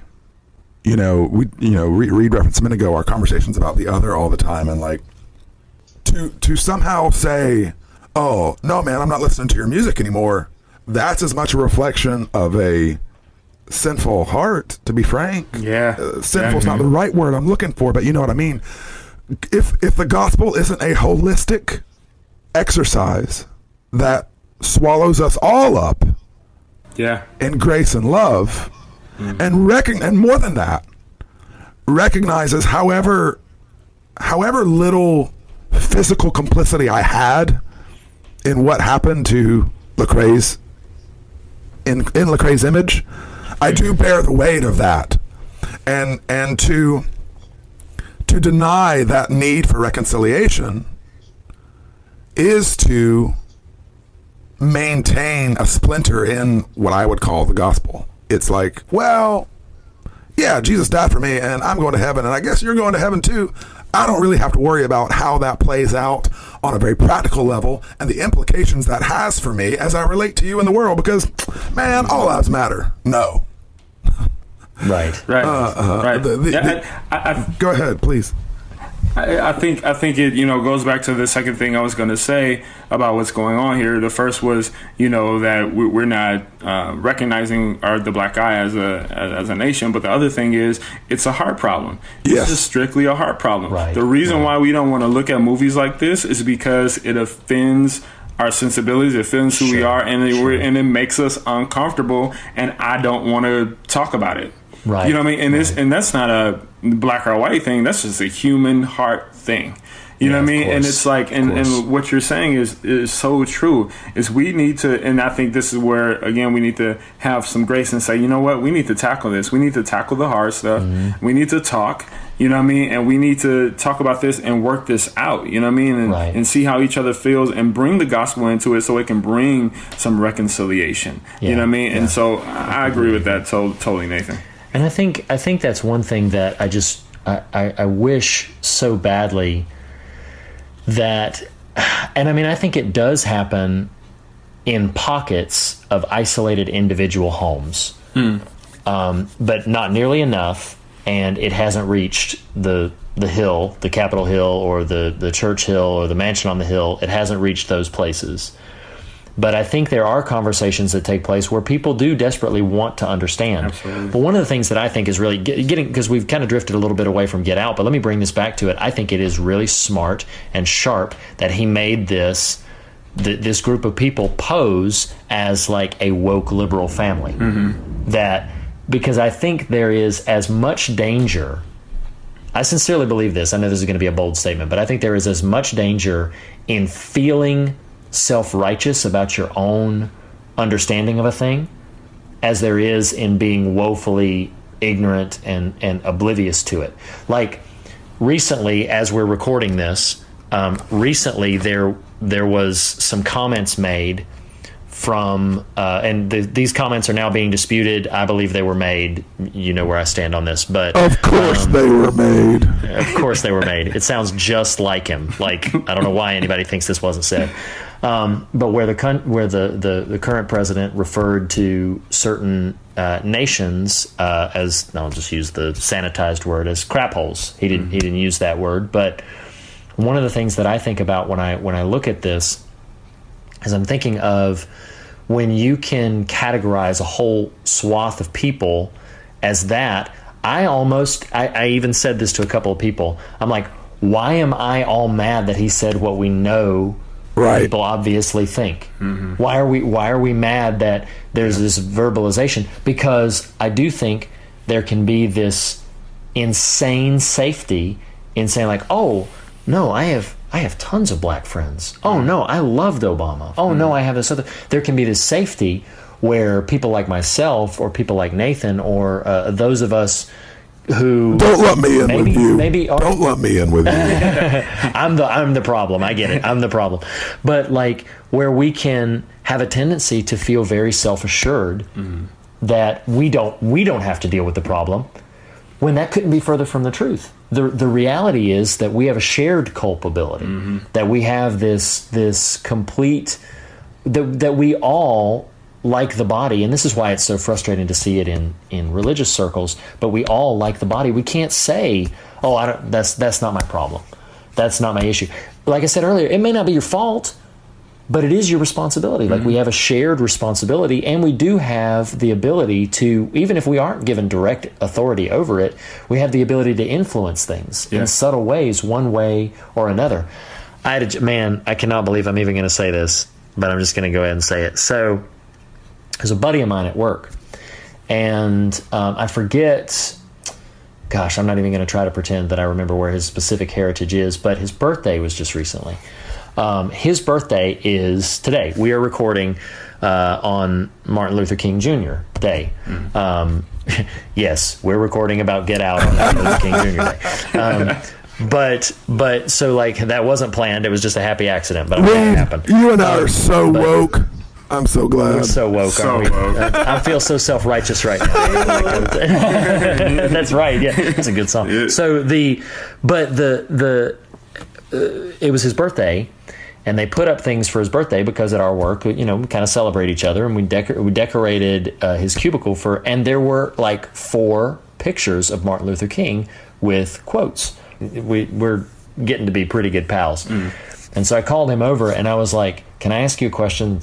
Reed referenced a minute ago our conversations about the other all the time, and like to somehow say, oh no man, I'm not listening to your music anymore, that's as much a reflection of a sinful heart, to be frank. Sinful's not the right word I'm looking for, but you know what I mean. If the gospel isn't a holistic exercise that swallows us all up in grace and love, and more than that, recognizes however little physical complicity I had in what happened to Lecrae's in Lecrae's image, I do bear the weight of that, and to deny that need for reconciliation is to maintain a splinter in what I would call the gospel. It's like, well, yeah, Jesus died for me and I'm going to heaven, and I guess you're going to heaven too. I don't really have to worry about how that plays out on a very practical level and the implications that has for me as I relate to you in the world, because, man, all lives matter. No. Right. Go ahead, please. I think it goes back to the second thing I was going to say about what's going on here. The first was that we're not recognizing the black guy as a nation, but the other thing is it's a heart problem. Yes. This is strictly a heart problem. Right. The reason why we don't want to look at movies like this is because it offends our sensibilities, it offends who we are, and it makes us uncomfortable, and I don't want to talk about it. Right. You know what I mean? And that's not a black or white thing. That's just a human heart thing. You know what I mean? And it's like, and what you're saying is so true. Is we need to, and I think this is where, again, we need to have some grace and say, you know what? We need to tackle this. We need to tackle the hard stuff. Mm-hmm. We need to talk. You know what I mean? And we need to talk about this and work this out. You know what I mean? And see how each other feels and bring the gospel into it so it can bring some reconciliation. You know what I mean? And so I agree with that totally, Nathan. And I think that's one thing that I wish so badly that, and I mean, I think it does happen in pockets of isolated individual homes, but not nearly enough, and it hasn't reached the hill, the Capitol Hill, or the Church Hill, or the Mansion on the Hill. It hasn't reached those places. But I think there are conversations that take place where people do desperately want to understand. Absolutely. But one of the things that I think is really getting, because we've kind of drifted a little bit away from Get Out, but let me bring this back to it. I think it is really smart and sharp that he made this group of people pose as like a woke liberal family. Mm-hmm. Because I think there is as much danger. I sincerely believe this. I know this is going to be a bold statement, but I think there is as much danger in feeling self-righteous about your own understanding of a thing as there is in being woefully ignorant and oblivious to it. Like recently, as we're recording this, there was some comments made from and these comments are now being disputed. I believe they were made. You know where I stand on this, but of course they were made. Of course they were made. It sounds just like him. Like, I don't know why anybody thinks this wasn't said. But where the current president referred to certain nations as, I'll just use the sanitized word, as crap holes. He didn't use that word. But one of the things that I think about when I look at this is I'm thinking of when you can categorize a whole swath of people as that. I even said this to a couple of people. I'm like, why am I all mad that he said what we know? Right. People obviously think. Mm-hmm. Why are we mad that there's this verbalization? Because I do think there can be this insane safety in saying like, oh no, I have tons of black friends. Oh no, I loved Obama. Oh no, I have this other. There can be this safety where people like myself or people like Nathan or those of us who don't let me in with you. Don't let me in with you. I'm the problem. I get it. I'm the problem. But like where we can have a tendency to feel very self-assured that we don't have to deal with the problem, when that couldn't be further from the truth. The reality is that we have a shared culpability, that we have this complete, that we all like the body, and this is why it's so frustrating to see it in religious circles, but we all like the body. We can't say, oh, that's not my problem. That's not my issue. Like I said earlier, it may not be your fault, but it is your responsibility. Like, we have a shared responsibility, and we do have the ability to, even if we aren't given direct authority over it, we have the ability to influence things in subtle ways, one way or another. I cannot believe I'm even going to say this, but I'm just going to go ahead and say it. So, there's a buddy of mine at work, and I forget, gosh, I'm not even going to try to pretend that I remember where his specific heritage is, but his birthday was just recently. His birthday is today. We are recording on Martin Luther King Jr. Day. Yes, we're recording about Get Out on Martin Luther King Jr. Day. But so, like, that wasn't planned. It was just a happy accident, but I'm glad it happened. You and I are so woke. I'm so glad. We're so woke, aren't we? I feel so self-righteous right now. That's right. Yeah, that's a good song. Yeah. So it was his birthday, and they put up things for his birthday because at our work, we kind of celebrate each other, and we decorated his cubicle and there were like 4 pictures of Martin Luther King with quotes. We're getting to be pretty good pals. And so I called him over and I was like, can I ask you a question?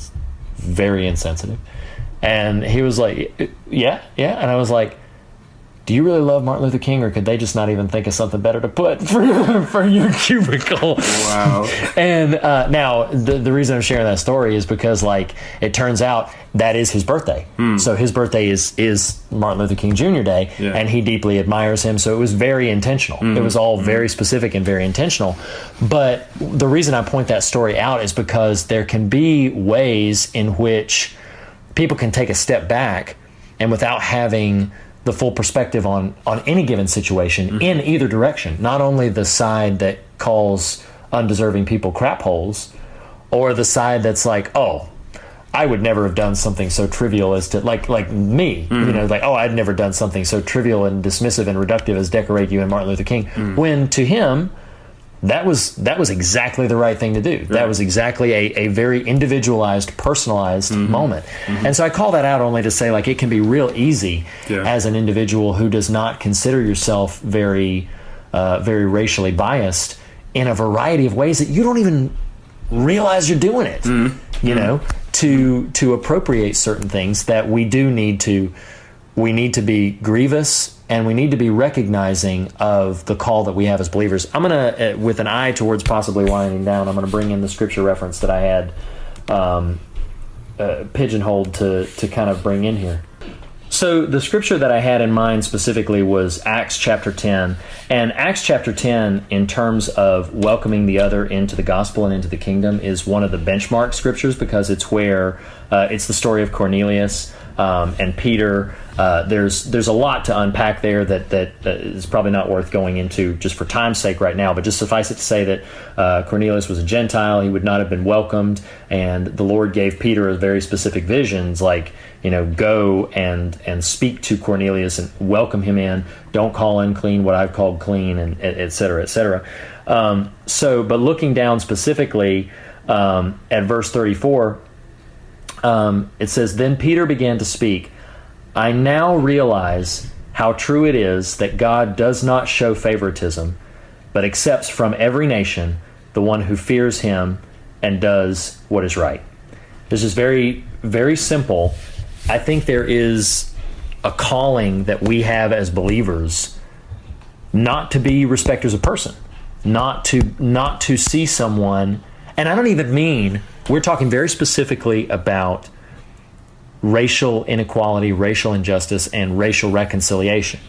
Very insensitive. And he was like, yeah. And I was like, do you really love Martin Luther King, or could they just not even think of something better to put for your cubicle? Wow. And now the reason I'm sharing that story is because, like, it turns out that is his birthday. So his birthday is Martin Luther King Jr. Day, and he deeply admires him. So it was very intentional. It was all very specific and very intentional. But the reason I point that story out is because there can be ways in which people can take a step back, and without having the full perspective on any given situation in either direction, not only the side that calls undeserving people crap holes, or the side that's like, oh, I would never have done something so trivial as to, like me, I'd never done something so trivial and dismissive and reductive as decorate you and Martin Luther King, when to him, that was exactly the right thing to do. Right. That was exactly a very individualized, personalized moment. And so I call that out only to say, like, it can be real easy as an individual who does not consider yourself very racially biased in a variety of ways that you don't even realize you're doing it. To appropriate certain things that we need to be grievous, and we need to be recognizing of the call that we have as believers. I'm going to, with an eye towards possibly winding down, I'm going to bring in the scripture reference that I had pigeonholed to kind of bring in here. So the scripture that I had in mind specifically was Acts chapter 10. And Acts chapter 10, in terms of welcoming the other into the gospel and into the kingdom, is one of the benchmark scriptures, because it's where it's the story of Cornelius and Peter. There's a lot to unpack there that is probably not worth going into just for time's sake right now, but just suffice it to say that Cornelius was a Gentile. He would not have been welcomed, and the Lord gave Peter very specific visions, like, go and speak to Cornelius and welcome him in. Don't call unclean what I've called clean, and et cetera, et cetera. But looking down specifically at verse 34, it says, "Then Peter began to speak. I now realize how true it is that God does not show favoritism, but accepts from every nation the one who fears him and does what is right." This is very, very simple. I think there is a calling that we have as believers not to be respecters of person, not to see someone, and I don't even mean, we're talking very specifically about racial inequality, racial injustice, and racial reconciliation.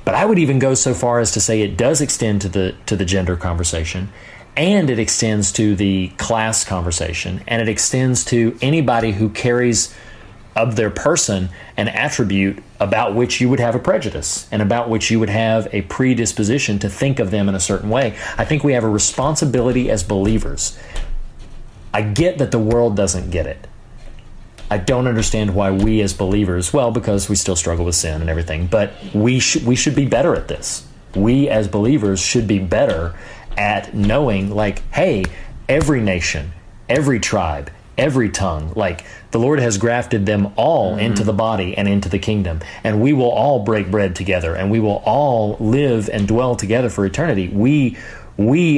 But I would even go so far as to say it does extend to the gender conversation, and it extends to the class conversation, and it extends to anybody who carries of their person an attribute about which you would have a prejudice and about which you would have a predisposition to think of them in a certain way. I think we have a responsibility as believers. I get that the world doesn't get it. I don't understand why we as believers, well, because we still struggle with sin and everything, but we should be better at this. We as believers should be better at knowing, like, hey, every nation, every tribe, every tongue. Like, the Lord has grafted them all into the body and into the kingdom, and we will all break bread together, and we will all live and dwell together for eternity. We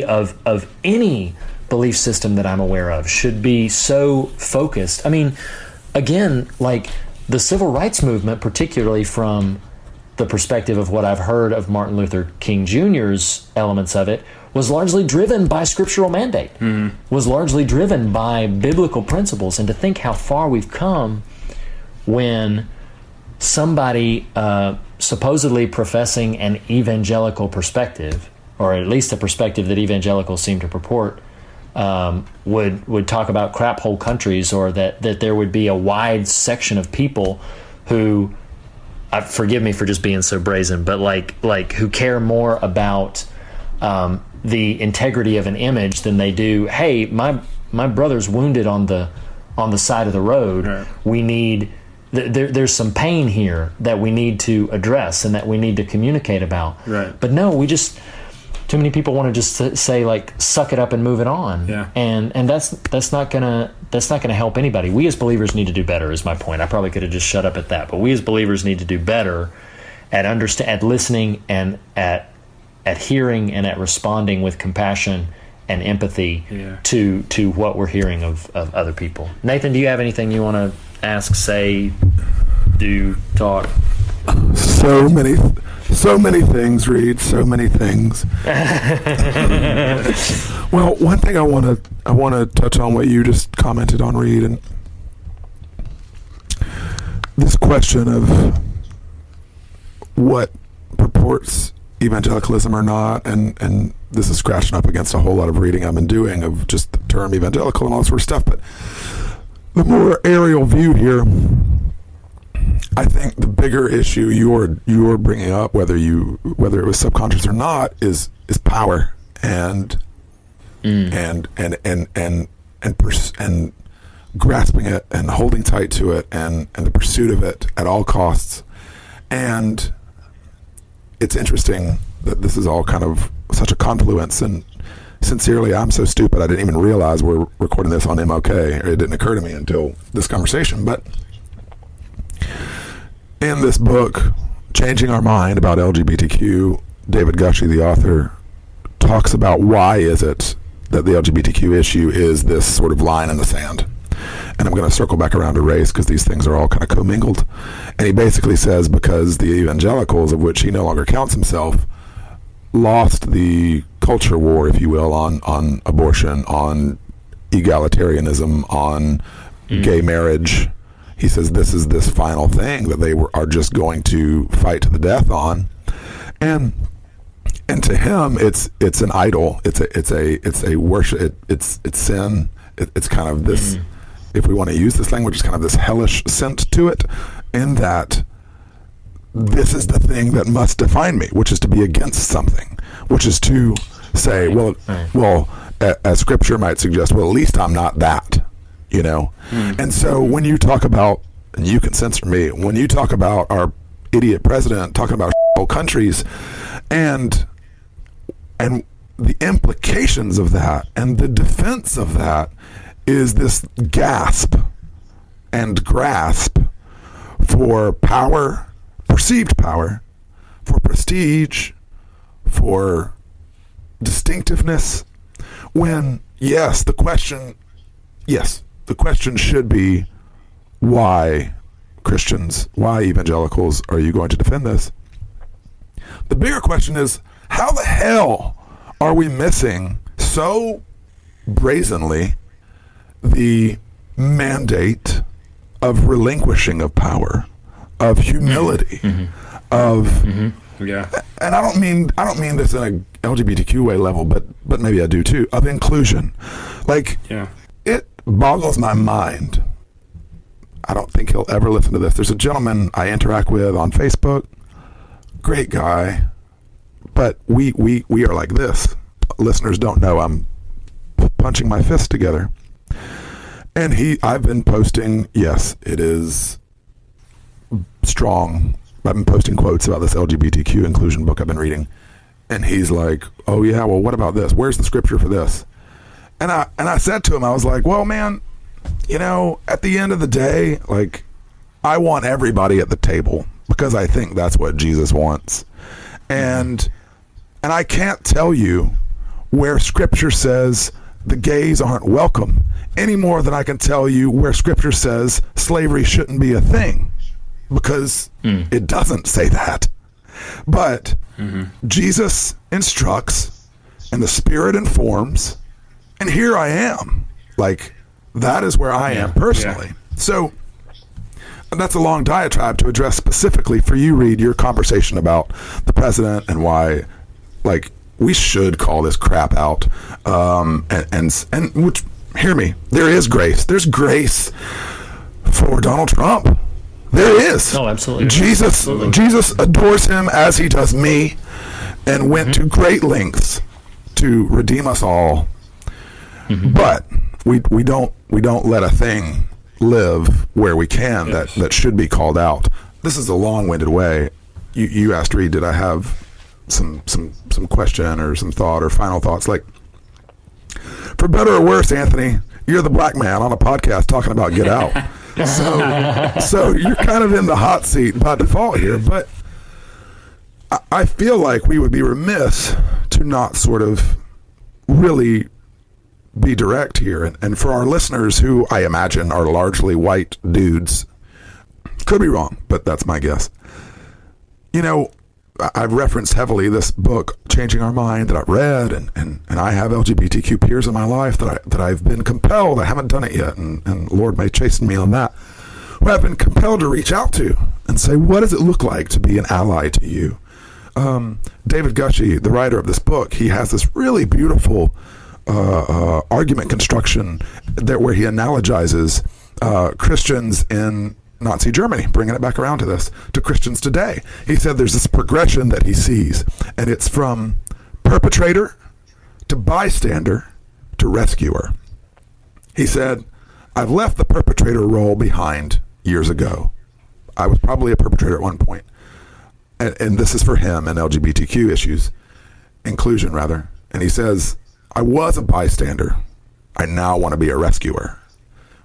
of any belief system that I'm aware of should be so focused. I mean, again, like the civil rights movement, particularly from the perspective of what I've heard of Martin Luther King Jr.'s elements of it, was largely driven by scriptural mandate, was largely driven by biblical principles. And to think how far we've come when somebody supposedly professing an evangelical perspective, or at least a perspective that evangelicals seem to purport, would talk about crap hole countries, or that there would be a wide section of people who, forgive me for just being so brazen, but like who care more about the integrity of an image than they do, hey, my brother's wounded on the side of the road. Right. We need there's some pain here that we need to address and that we need to communicate about. Right. But no, too many people want to just say, like, suck it up and move it on. Yeah. And that's not gonna help anybody. We as believers need to do better, is my point. I probably could have just shut up at that, but we as believers need to do better at listening and at hearing and at responding with compassion and empathy to what we're hearing of other people. Nathan, do you have anything you want to ask, say, do, talk? So many things, Reed. So many things. Well, one thing I want to touch on what you just commented on, Reed, and this question of what purports evangelicalism or not, and this is scratching up against a whole lot of reading I've been doing of just the term evangelical and all that sort of stuff. But the more aerial view here, I think the bigger issue you're bringing up, whether it was subconscious or not, is power and grasping it and holding tight to it and the pursuit of it at all costs. And it's interesting that this is all kind of such a confluence, and sincerely, I'm so stupid I didn't even realize we're recording this on MOK. It didn't occur to me until this conversation. But in this book, Changing Our Mind about LGBTQ, David Gushee, the author, talks about why is it that the LGBTQ issue is this sort of line in the sand. And I'm going to circle back around to race because these things are all kind of commingled. And he basically says because the evangelicals, of which he no longer counts himself, lost the culture war, if you will, on abortion, on egalitarianism, on gay marriage. He says this is this final thing that they are just going to fight to the death on. And to him, it's an idol. It's a worship. It's sin. It's kind of this. If we want to use this language, it's kind of this hellish scent to it, in that this is the thing that must define me, which is to be against something, which is to say, well, as Scripture might suggest, well, at least I'm not that, you know. And so when you talk about, and you can censor me, when you talk about our idiot president talking about whole countries, and the implications of that and the defense of that is this gasp and grasp for power, perceived power, for prestige, for distinctiveness, when the question should be, why Christians, why evangelicals are you going to defend this? The bigger question is, how the hell are we missing so brazenly the mandate of relinquishing of power, of humility, of and I don't mean this in a LGBTQ way level, but maybe I do too, of inclusion. Like, it boggles my mind. I don't think he'll ever listen to this. There's a gentleman I interact with on Facebook, great guy, but we are like this. Listeners don't know I'm punching my fists together. And I've been posting, yes, it is strong. I've been posting quotes about this LGBTQ inclusion book I've been reading. And he's like, oh yeah, well, what about this? Where's the scripture for this? And I said to him, I was like, well, man, at the end of the day, like, I want everybody at the table because I think that's what Jesus wants. And I can't tell you where Scripture says the gays aren't welcome any more than I can tell you where Scripture says slavery shouldn't be a thing, because it doesn't say that. But Jesus instructs and the Spirit informs, and here I am. Like, that is where I am personally. Yeah. So that's a long diatribe to address specifically for you, Reed, your conversation about the president and why, like, we should call this crap out. And which, hear me, there is grace. There's grace for Donald Trump. There is. Oh, absolutely. Jesus adores him as he does me, and went to great lengths to redeem us all. But we don't let a thing live where we can that should be called out. This is a long-winded way. You asked, Reed, did I have some question or some thought or final thoughts? Like, for better or worse, Anthony, you're the black man on a podcast talking about Get Out. So you're kind of in the hot seat by default here, but I feel like we would be remiss to not sort of really be direct here. And for our listeners, who I imagine are largely white dudes, could be wrong, but that's my guess. I've referenced heavily this book, Changing Our Mind, that I've read, and I have LGBTQ peers in my life that I've been compelled, I haven't done it yet, and Lord may chasten me on that, who I've been compelled to reach out to and say, what does it look like to be an ally to you? David Gushee, the writer of this book, he has this really beautiful argument construction where he analogizes Christians in Nazi Germany, bringing it back around to this, to Christians today. He said there's this progression that he sees, and it's from perpetrator to bystander to rescuer. He said, I've left the perpetrator role behind years ago. I was probably a perpetrator at one point. And this is for him and LGBTQ issues, inclusion rather. And he says, I was a bystander. I now want to be a rescuer,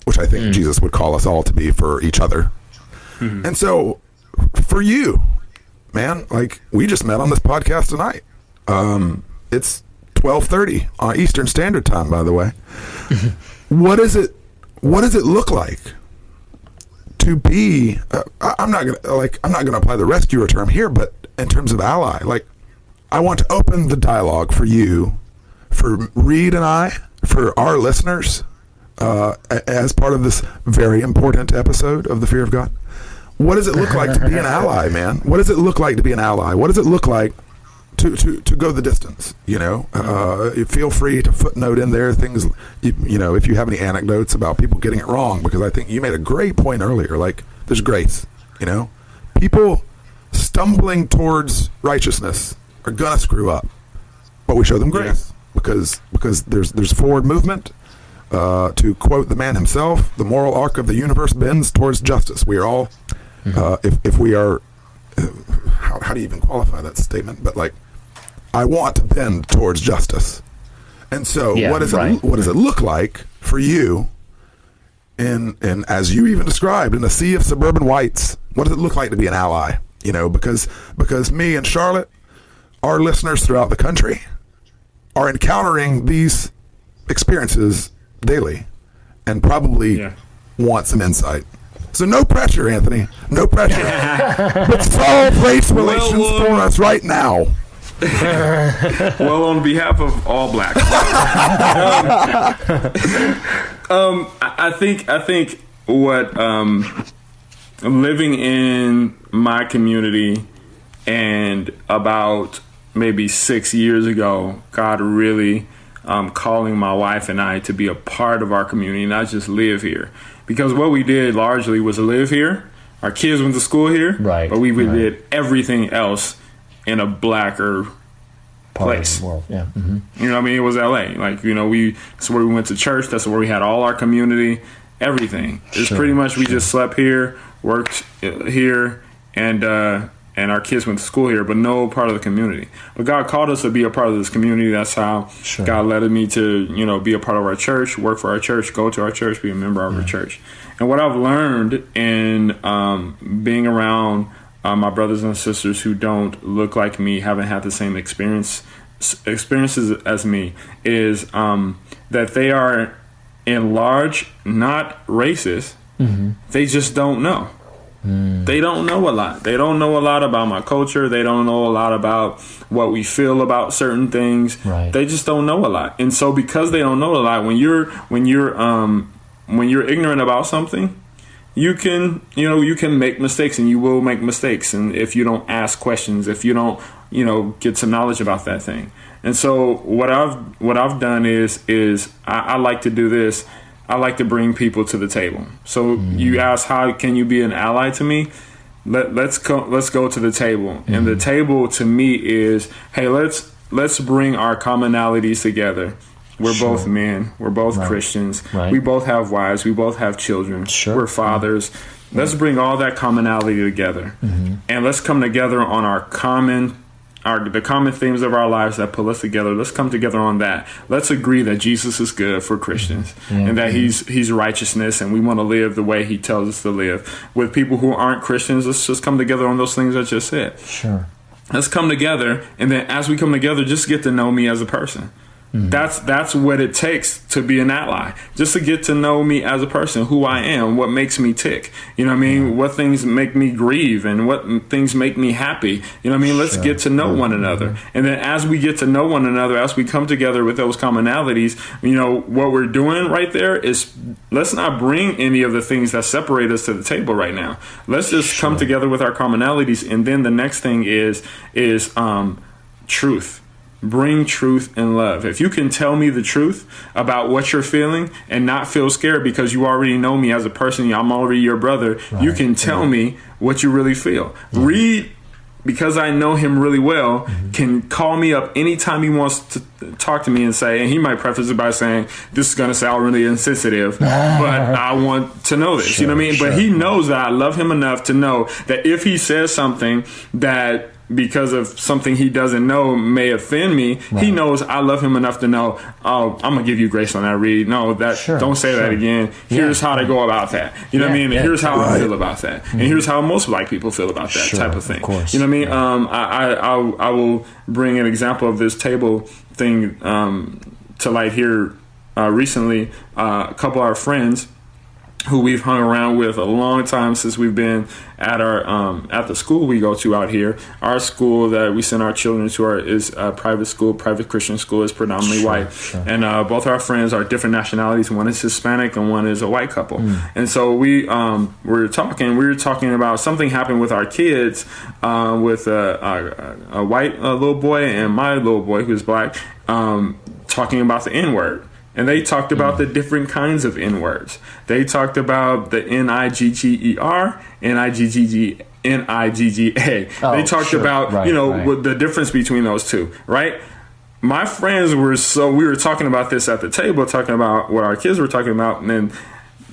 which I think Jesus would call us all to be for each other. And so for you, man, like, we just met on this podcast tonight. It's 12:30 on Eastern Standard Time, by the way. What does it look like to be, I'm not going to apply the rescuer term here, but in terms of ally, like, I want to open the dialogue for you, for Reed and I, for our listeners, as part of this very important episode of The Fear of God. What does it look like to be an ally, man? What does it look like to be an ally? What does it look like to go the distance? Feel free to footnote in there things, if you have any anecdotes about people getting it wrong, because I think you made a great point earlier. Like, there's grace, people stumbling towards righteousness are gonna screw up, but we show them grace because there's forward movement. To quote the man himself, the moral arc of the universe bends towards justice. We are all, if we are, how do you even qualify that statement? But, like, I want to bend towards justice. And so what does it look like for you in as you even described, in a sea of suburban whites? What does it look like to be an ally? Because me and Charlotte, our listeners throughout the country, are encountering these experiences daily, and probably want some insight. So no pressure, Anthony. No pressure. But solve race relations for us right now. Well, on behalf of all blacks, I think what living in my community, and about maybe 6 years ago, God really calling my wife and I to be a part of our community, not just live here. Because what we did largely was live here. Our kids went to school here, but we did everything else in a blacker place. Of the world. Yeah. You know what I mean? It was LA. Like, that's where we went to church. That's where we had all our community, everything. It's pretty much we just slept here, worked here, and and our kids went to school here, but no part of the community. But God called us to be a part of this community. That's how God led me to, be a part of our church, work for our church, go to our church, be a member of our church. And what I've learned in being around my brothers and sisters who don't look like me, haven't had the same experiences as me, is that they are in large not racist. They just don't know. They don't know a lot. They don't know a lot about my culture. They don't know a lot about what we feel about certain things. Right. They just don't know a lot. And so because they don't know a lot, when you're ignorant about something, you can make mistakes, and you will make mistakes. And if you don't ask questions, if you don't, get some knowledge about that thing. And so what I've done is I like to do this. I like to bring people to the table. So you ask, how can you be an ally to me? Let's go to the table. And the table to me is, hey, let's bring our commonalities together. We're both men. We're both Christians. Right. We both have wives. We both have children. We're fathers. Let's bring all that commonality together, and let's come together on the common themes of our lives that pull us together. Let's come together on that. Let's agree that Jesus is good for Christians, and that he's righteousness, and we want to live the way he tells us to live. With people who aren't Christians, let's just come together on those things I just said. Let's come together, and then as we come together, just get to know me as a person. That's what it takes to be an ally. Just to get to know me as a person, who I am, what makes me tick. What things make me grieve, and what things make me happy. Let's get to know one another. And then as we get to know one another, as we come together with those commonalities, what we're doing right there is, let's not bring any of the things that separate us to the table right now. Let's just come together with our commonalities. And then the next thing is truth. Bring truth and love. If you can tell me the truth about what you're feeling and not feel scared because you already know me as a person, I'm already your brother, you can tell me what you really feel. Reed, because I know him really well, can call me up anytime he wants to talk to me and say, and he might preface it by saying, this is going to sound really insensitive, but I want to know this. But he knows that I love him enough to know that if he says something that, because of something he doesn't know, may offend me, he knows I love him enough to know, oh, I'm gonna give you grace on that, Reed. No, don't say that again. Here's how to go about that. You know what I mean? And here's how I feel about that. And here's how most black people feel about that type of thing. You know what I mean? I will bring an example of this table thing to light here. Recently, a couple of our friends who we've hung around with a long time since we've been at our at the school we go to out here. Our school that we send our children to is a private school, private Christian school, is predominantly white. And both our friends are different nationalities. One is Hispanic and one is a white couple. And so we were talking about something happened with our kids, with a white little boy and my little boy who's black, talking about the N-word. And they talked about the different kinds of N-words. They talked about the Nigger, Nigga. They talked about, what the difference between those two, right? My friends we were talking about this at the table, talking about what our kids were talking about, and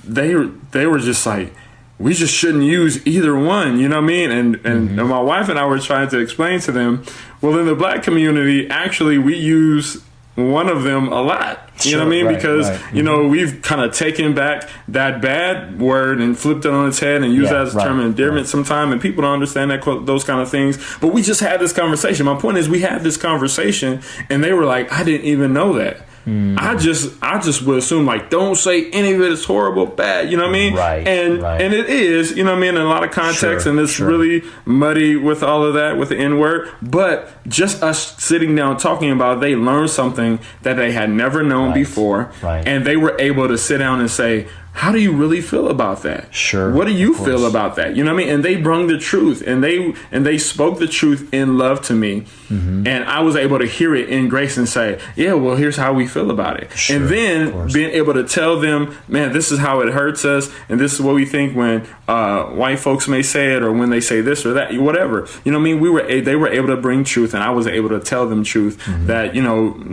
they were just like, we just shouldn't use either one, you know what I mean? And my wife and I were trying to explain to them, well, in the black community, actually, we use one of them a lot. You know what I mean? Because, we've kind of taken back that bad word and flipped it on its head and used that as a term of endearment sometime, and people don't understand those kind of things. But we just had this conversation. My point is, we had this conversation, and they were like, I didn't even know that. I just would assume, like, don't say any of it is horrible, bad, you know what I mean? And it is, you know what I mean, in a lot of context, and it's really muddy with all of that, with the N-word. But just us sitting down talking about it, they learned something that they had never known before, and they were able to sit down and say, how do you really feel about that? What do you feel about that? You know what I mean? And they brung the truth, and they spoke the truth in love to me. And I was able to hear it in grace and say, yeah, well, here's how we feel about it. And then being able to tell them, man, this is how it hurts us, and this is what we think when white folks may say it, or when they say this or that, whatever. You know what I mean? They were able to bring truth, and I was able to tell them truth that,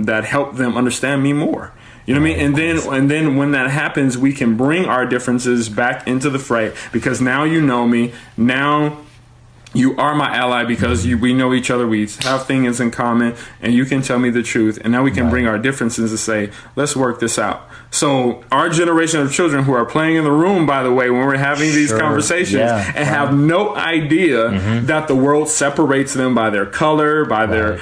that helped them understand me more. You know what I mean? And then when that happens, we can bring our differences back into the fray, because now you know me. Now you are my ally because we know each other, we have things in common, and you can tell me the truth. And now we can bring our differences and say, let's work this out. So our generation of children who are playing in the room, by the way, when we're having these conversations and have no idea that the world separates them by their color, by their,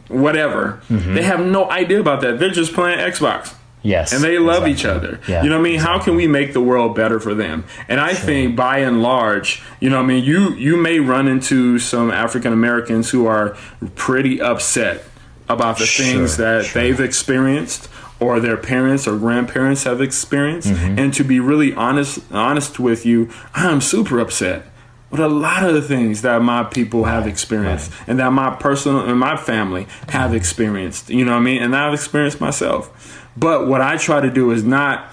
whatever. They have no idea about that. They're just playing Xbox. Yes. And they love each other. Yeah, you know what I mean? How can we make the world better for them? And I think by and large, you know what I mean, you may run into some African Americans who are pretty upset about the things that they've experienced or their parents or grandparents have experienced. And to be really honest with you, I'm super upset with a lot of the things that my people have experienced and that my personal and my family have experienced, you know what I mean? And I've experienced myself. But what I try to do is not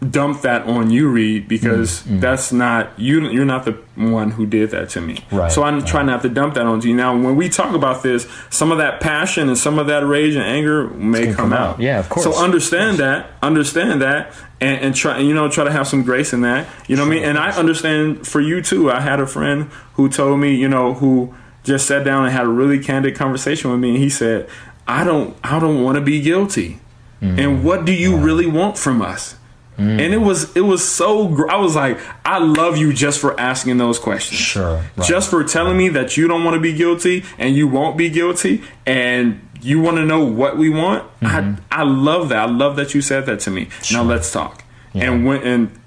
dump that on you, Reed, because that's not you're not the one who did that to me. Right. So I try not to dump that on you. Now, when we talk about this, some of that passion and some of that rage and anger may come out. Yeah, of course. So understand that, and try to have some grace in that. You know what I mean? And I understand for you too. I had a friend who told me, who just sat down and had a really candid conversation with me, and he said, I don't want to be guilty. And what do you really want from us? And it was so. I was like, I love you just for asking those questions. Sure. Right. Just for telling me that you don't want to be guilty and you won't be guilty and you want to know what we want. I love that. I love that you said that to me. Now let's talk. Yeah. And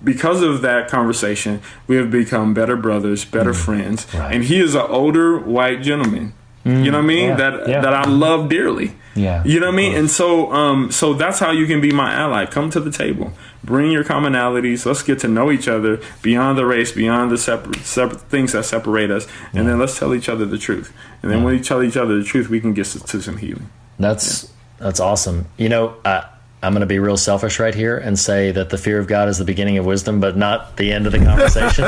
because of that conversation, we have become better brothers, better friends. Right. And he is an older white gentleman. You know what I mean? That I love dearly. Yeah. You know what I mean? And so that's how you can be my ally. Come to the table. Bring your commonalities. Let's get to know each other beyond the race, beyond the separate things that separate us. And then let's tell each other the truth. And then when we tell each other the truth, we can get to some healing. That's awesome. I'm going to be real selfish right here and say that the fear of God is the beginning of wisdom, but not the end of the conversation.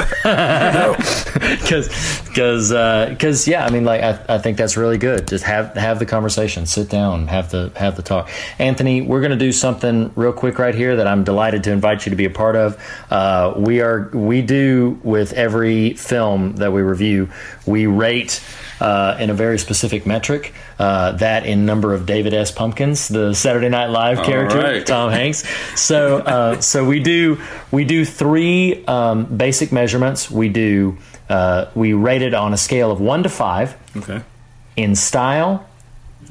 Because I mean, like, I think that's really good. Just have the conversation, sit down, have the talk. Anthony, we're going to do something real quick right here that I'm delighted to invite you to be a part of. We do with every film that we review, we rate in a very specific metric, that in number of David S. Pumpkins, the Saturday Night Live character, Tom Hanks. So we do three basic measurements. We rate it on a scale of 1 to 5. Okay. In style,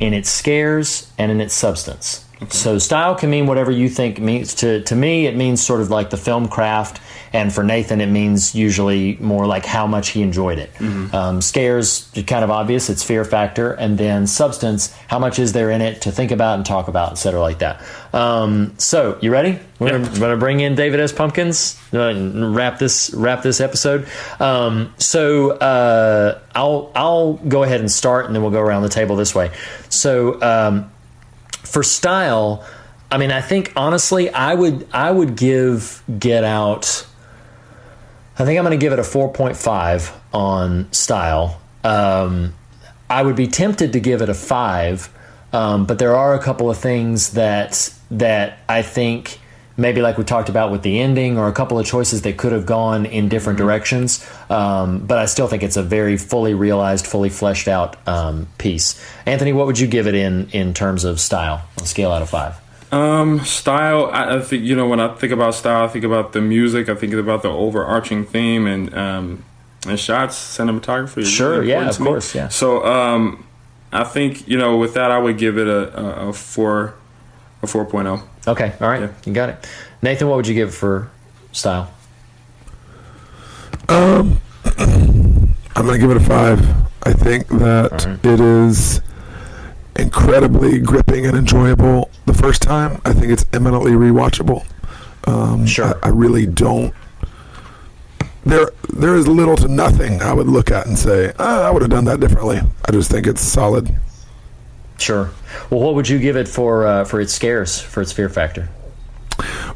in its scares, and in its substance. Okay. So style can mean whatever you think it means. To me, it means sort of like the film craft, and for Nathan, it means usually more like how much he enjoyed it. Scares, kind of obvious, it's fear factor, and then substance, how much is there in it to think about and talk about, etc., like that. So, you ready? We're going to bring in David S. Pumpkins, wrap this episode. I'll go ahead and start, and then we'll go around the table this way. So, for style, I mean, I think honestly, I would give Get Out. I think I'm going to give it a 4.5 on style. I would be tempted to give it a 5, but there are a couple of things that I think maybe, like we talked about with the ending, or a couple of choices that could have gone in different directions. But I still think it's a very fully realized, fully fleshed out piece. Anthony, what would you give it in terms of style on a scale out of 5? Style, I think, when I think about style, I think about the music, I think about the overarching theme and shots, cinematography. Sure, really yeah, of course, yeah. So I think, with that, I would give it a 4.0. Okay, all right, You got it. Nathan, what would you give for style? I'm going to give it a 5. I think that it is incredibly gripping and enjoyable the first time. I think it's eminently rewatchable. Sure. I really don't. There is little to nothing I would look at and say, I would have done that differently. I just think it's solid. Sure. Well, what would you give it for its scares, for its fear factor?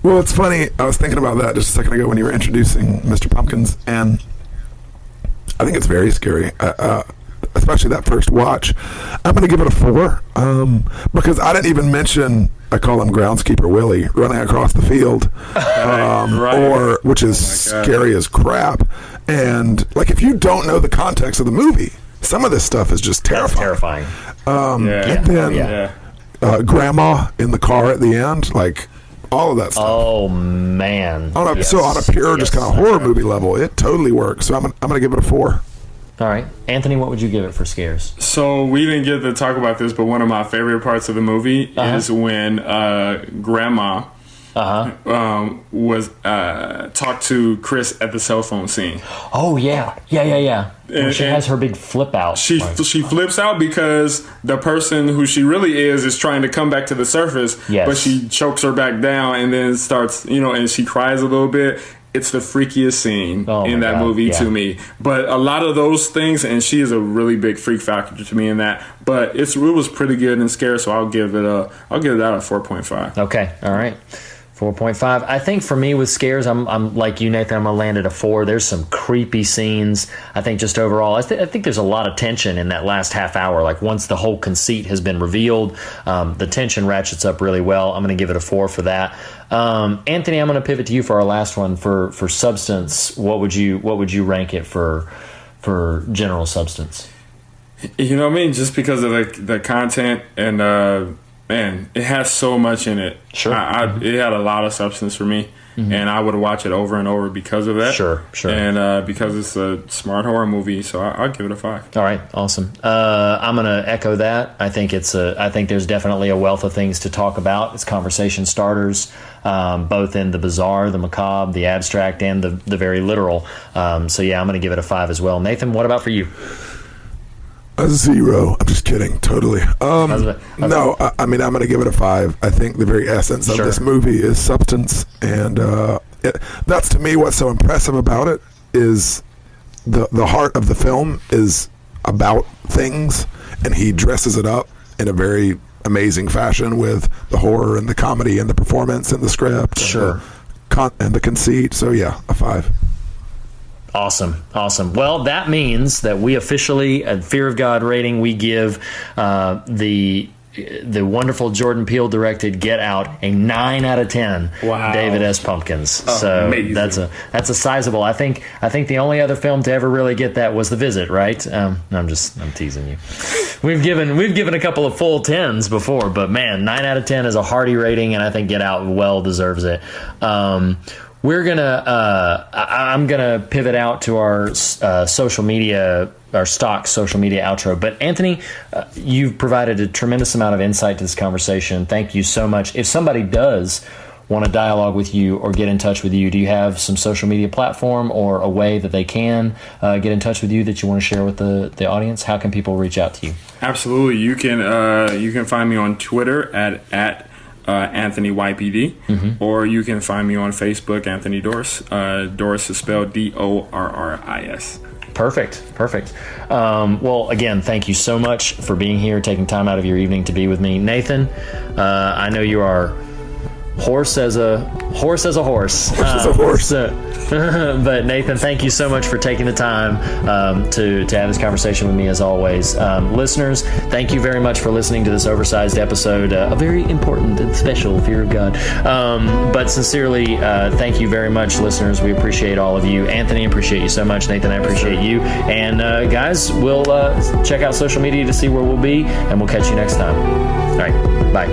Well, it's funny. I was thinking about that just a second ago when you were introducing Mr. Pumpkins, and I think it's very scary. especially that first watch. I'm going to give it a 4 because I didn't even mention, I call him groundskeeper Willie, running across the field, or which is scary as crap. And like, if you don't know the context of the movie, some of this stuff is just terrifying. And then grandma in the car at the end, like all of that stuff. Oh man! So on a pure, just kind of horror movie level, it totally works. So I'm gonna give it a 4. All right, Anthony, what would you give it for scares? So we didn't get to talk about this, but one of my favorite parts of the movie is when grandma was talked to Chris at the cell phone scene. Oh yeah. And she has her big flip out. She flips out because the person who she really is trying to come back to the surface, but she chokes her back down and then starts, and she cries a little bit. It's the freakiest scene in that movie to me. But a lot of those things, and she is a really big freak factor to me in that. But it was pretty good and scary, so I'll give that a 4.5. Okay, all right. 4.5. I think for me with scares, I'm like you, Nathan. I'm gonna land at a 4. There's some creepy scenes. I think just overall, I think there's a lot of tension in that last half hour. Like once the whole conceit has been revealed, the tension ratchets up really well. I'm gonna give it a 4 for that. Anthony, I'm gonna pivot to you for our last one for substance. What would you rank it for general substance? You know what I mean? Just because of the content and. Man, it has so much in it. Sure. It had a lot of substance for me, and I would watch it over and over because of that. Sure. And because it's a smart horror movie, so I'll give it a 5. All right, awesome. I'm going to echo that. I think there's definitely a wealth of things to talk about. It's conversation starters, both in the bizarre, the macabre, the abstract, and the very literal. So yeah, I'm going to give it a 5 as well. Nathan, what about for you? A 0. I'm just kidding. Totally. No, I mean, I'm going to give it a 5. I think the very essence of this movie is substance. And that's, to me, what's so impressive about it is the heart of the film is about things. And he dresses it up in a very amazing fashion with the horror and the comedy and the performance and the script. Sure. And the conceit. So, yeah, a 5. Awesome. Well, that means that we officially, at Fear of God rating, we give the wonderful Jordan Peele directed Get Out a 9 out of 10. Wow. David S. Pumpkins. So amazing. That's a sizable. I think the only other film to ever really get that was The Visit, right? I'm teasing you. We've given a couple of full 10s before, but man, 9 out of 10 is a hearty rating, and I think Get Out well deserves it. I'm gonna pivot out to our social media, our stock social media outro. But Anthony, you've provided a tremendous amount of insight to this conversation. Thank you so much. If somebody does want to dialogue with you or get in touch with you, do you have some social media platform or a way that they can get in touch with you that you want to share with the audience? How can people reach out to you? Absolutely. You can find me on Twitter at Anthony YPD, or you can find me on Facebook, Anthony Doris. Doris is spelled Dorris. Perfect. Well, again, thank you so much for being here, taking time out of your evening to be with me. Nathan, I know you are hoarse as a horse. But Nathan, thank you so much for taking the time to have this conversation with me, as always. Listeners, thank you very much for listening to this oversized episode, a very important and special Fear of God. But sincerely, thank you very much, listeners. We appreciate all of you. Anthony, appreciate you so much. Nathan, I appreciate you. And guys, we'll check out social media to see where we'll be, and we'll catch you next time. All right, bye.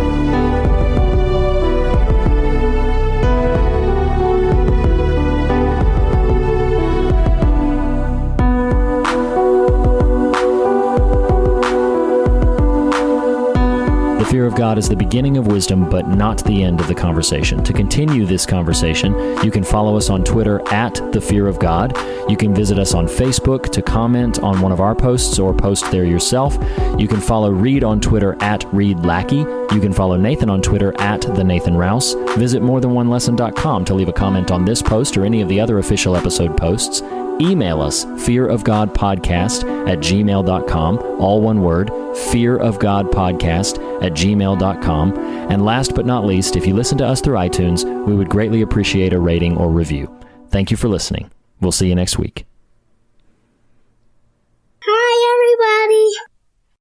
Fear of God is the beginning of wisdom, but not the end of the conversation. To continue this conversation, you can follow us on Twitter at The Fear of God. You can visit us on Facebook to comment on one of our posts or post there yourself. You can follow Reed on Twitter at Reed Lackey. You can follow Nathan on Twitter at The Nathan Rouse. Visit morethanonelesson.com to leave a comment on this post or any of the other official episode posts. Email us, fearofgodpodcast@gmail.com, all one word, fearofgodpodcast@gmail.com. And last but not least, if you listen to us through iTunes, we would greatly appreciate a rating or review. Thank you for listening. We'll see you next week.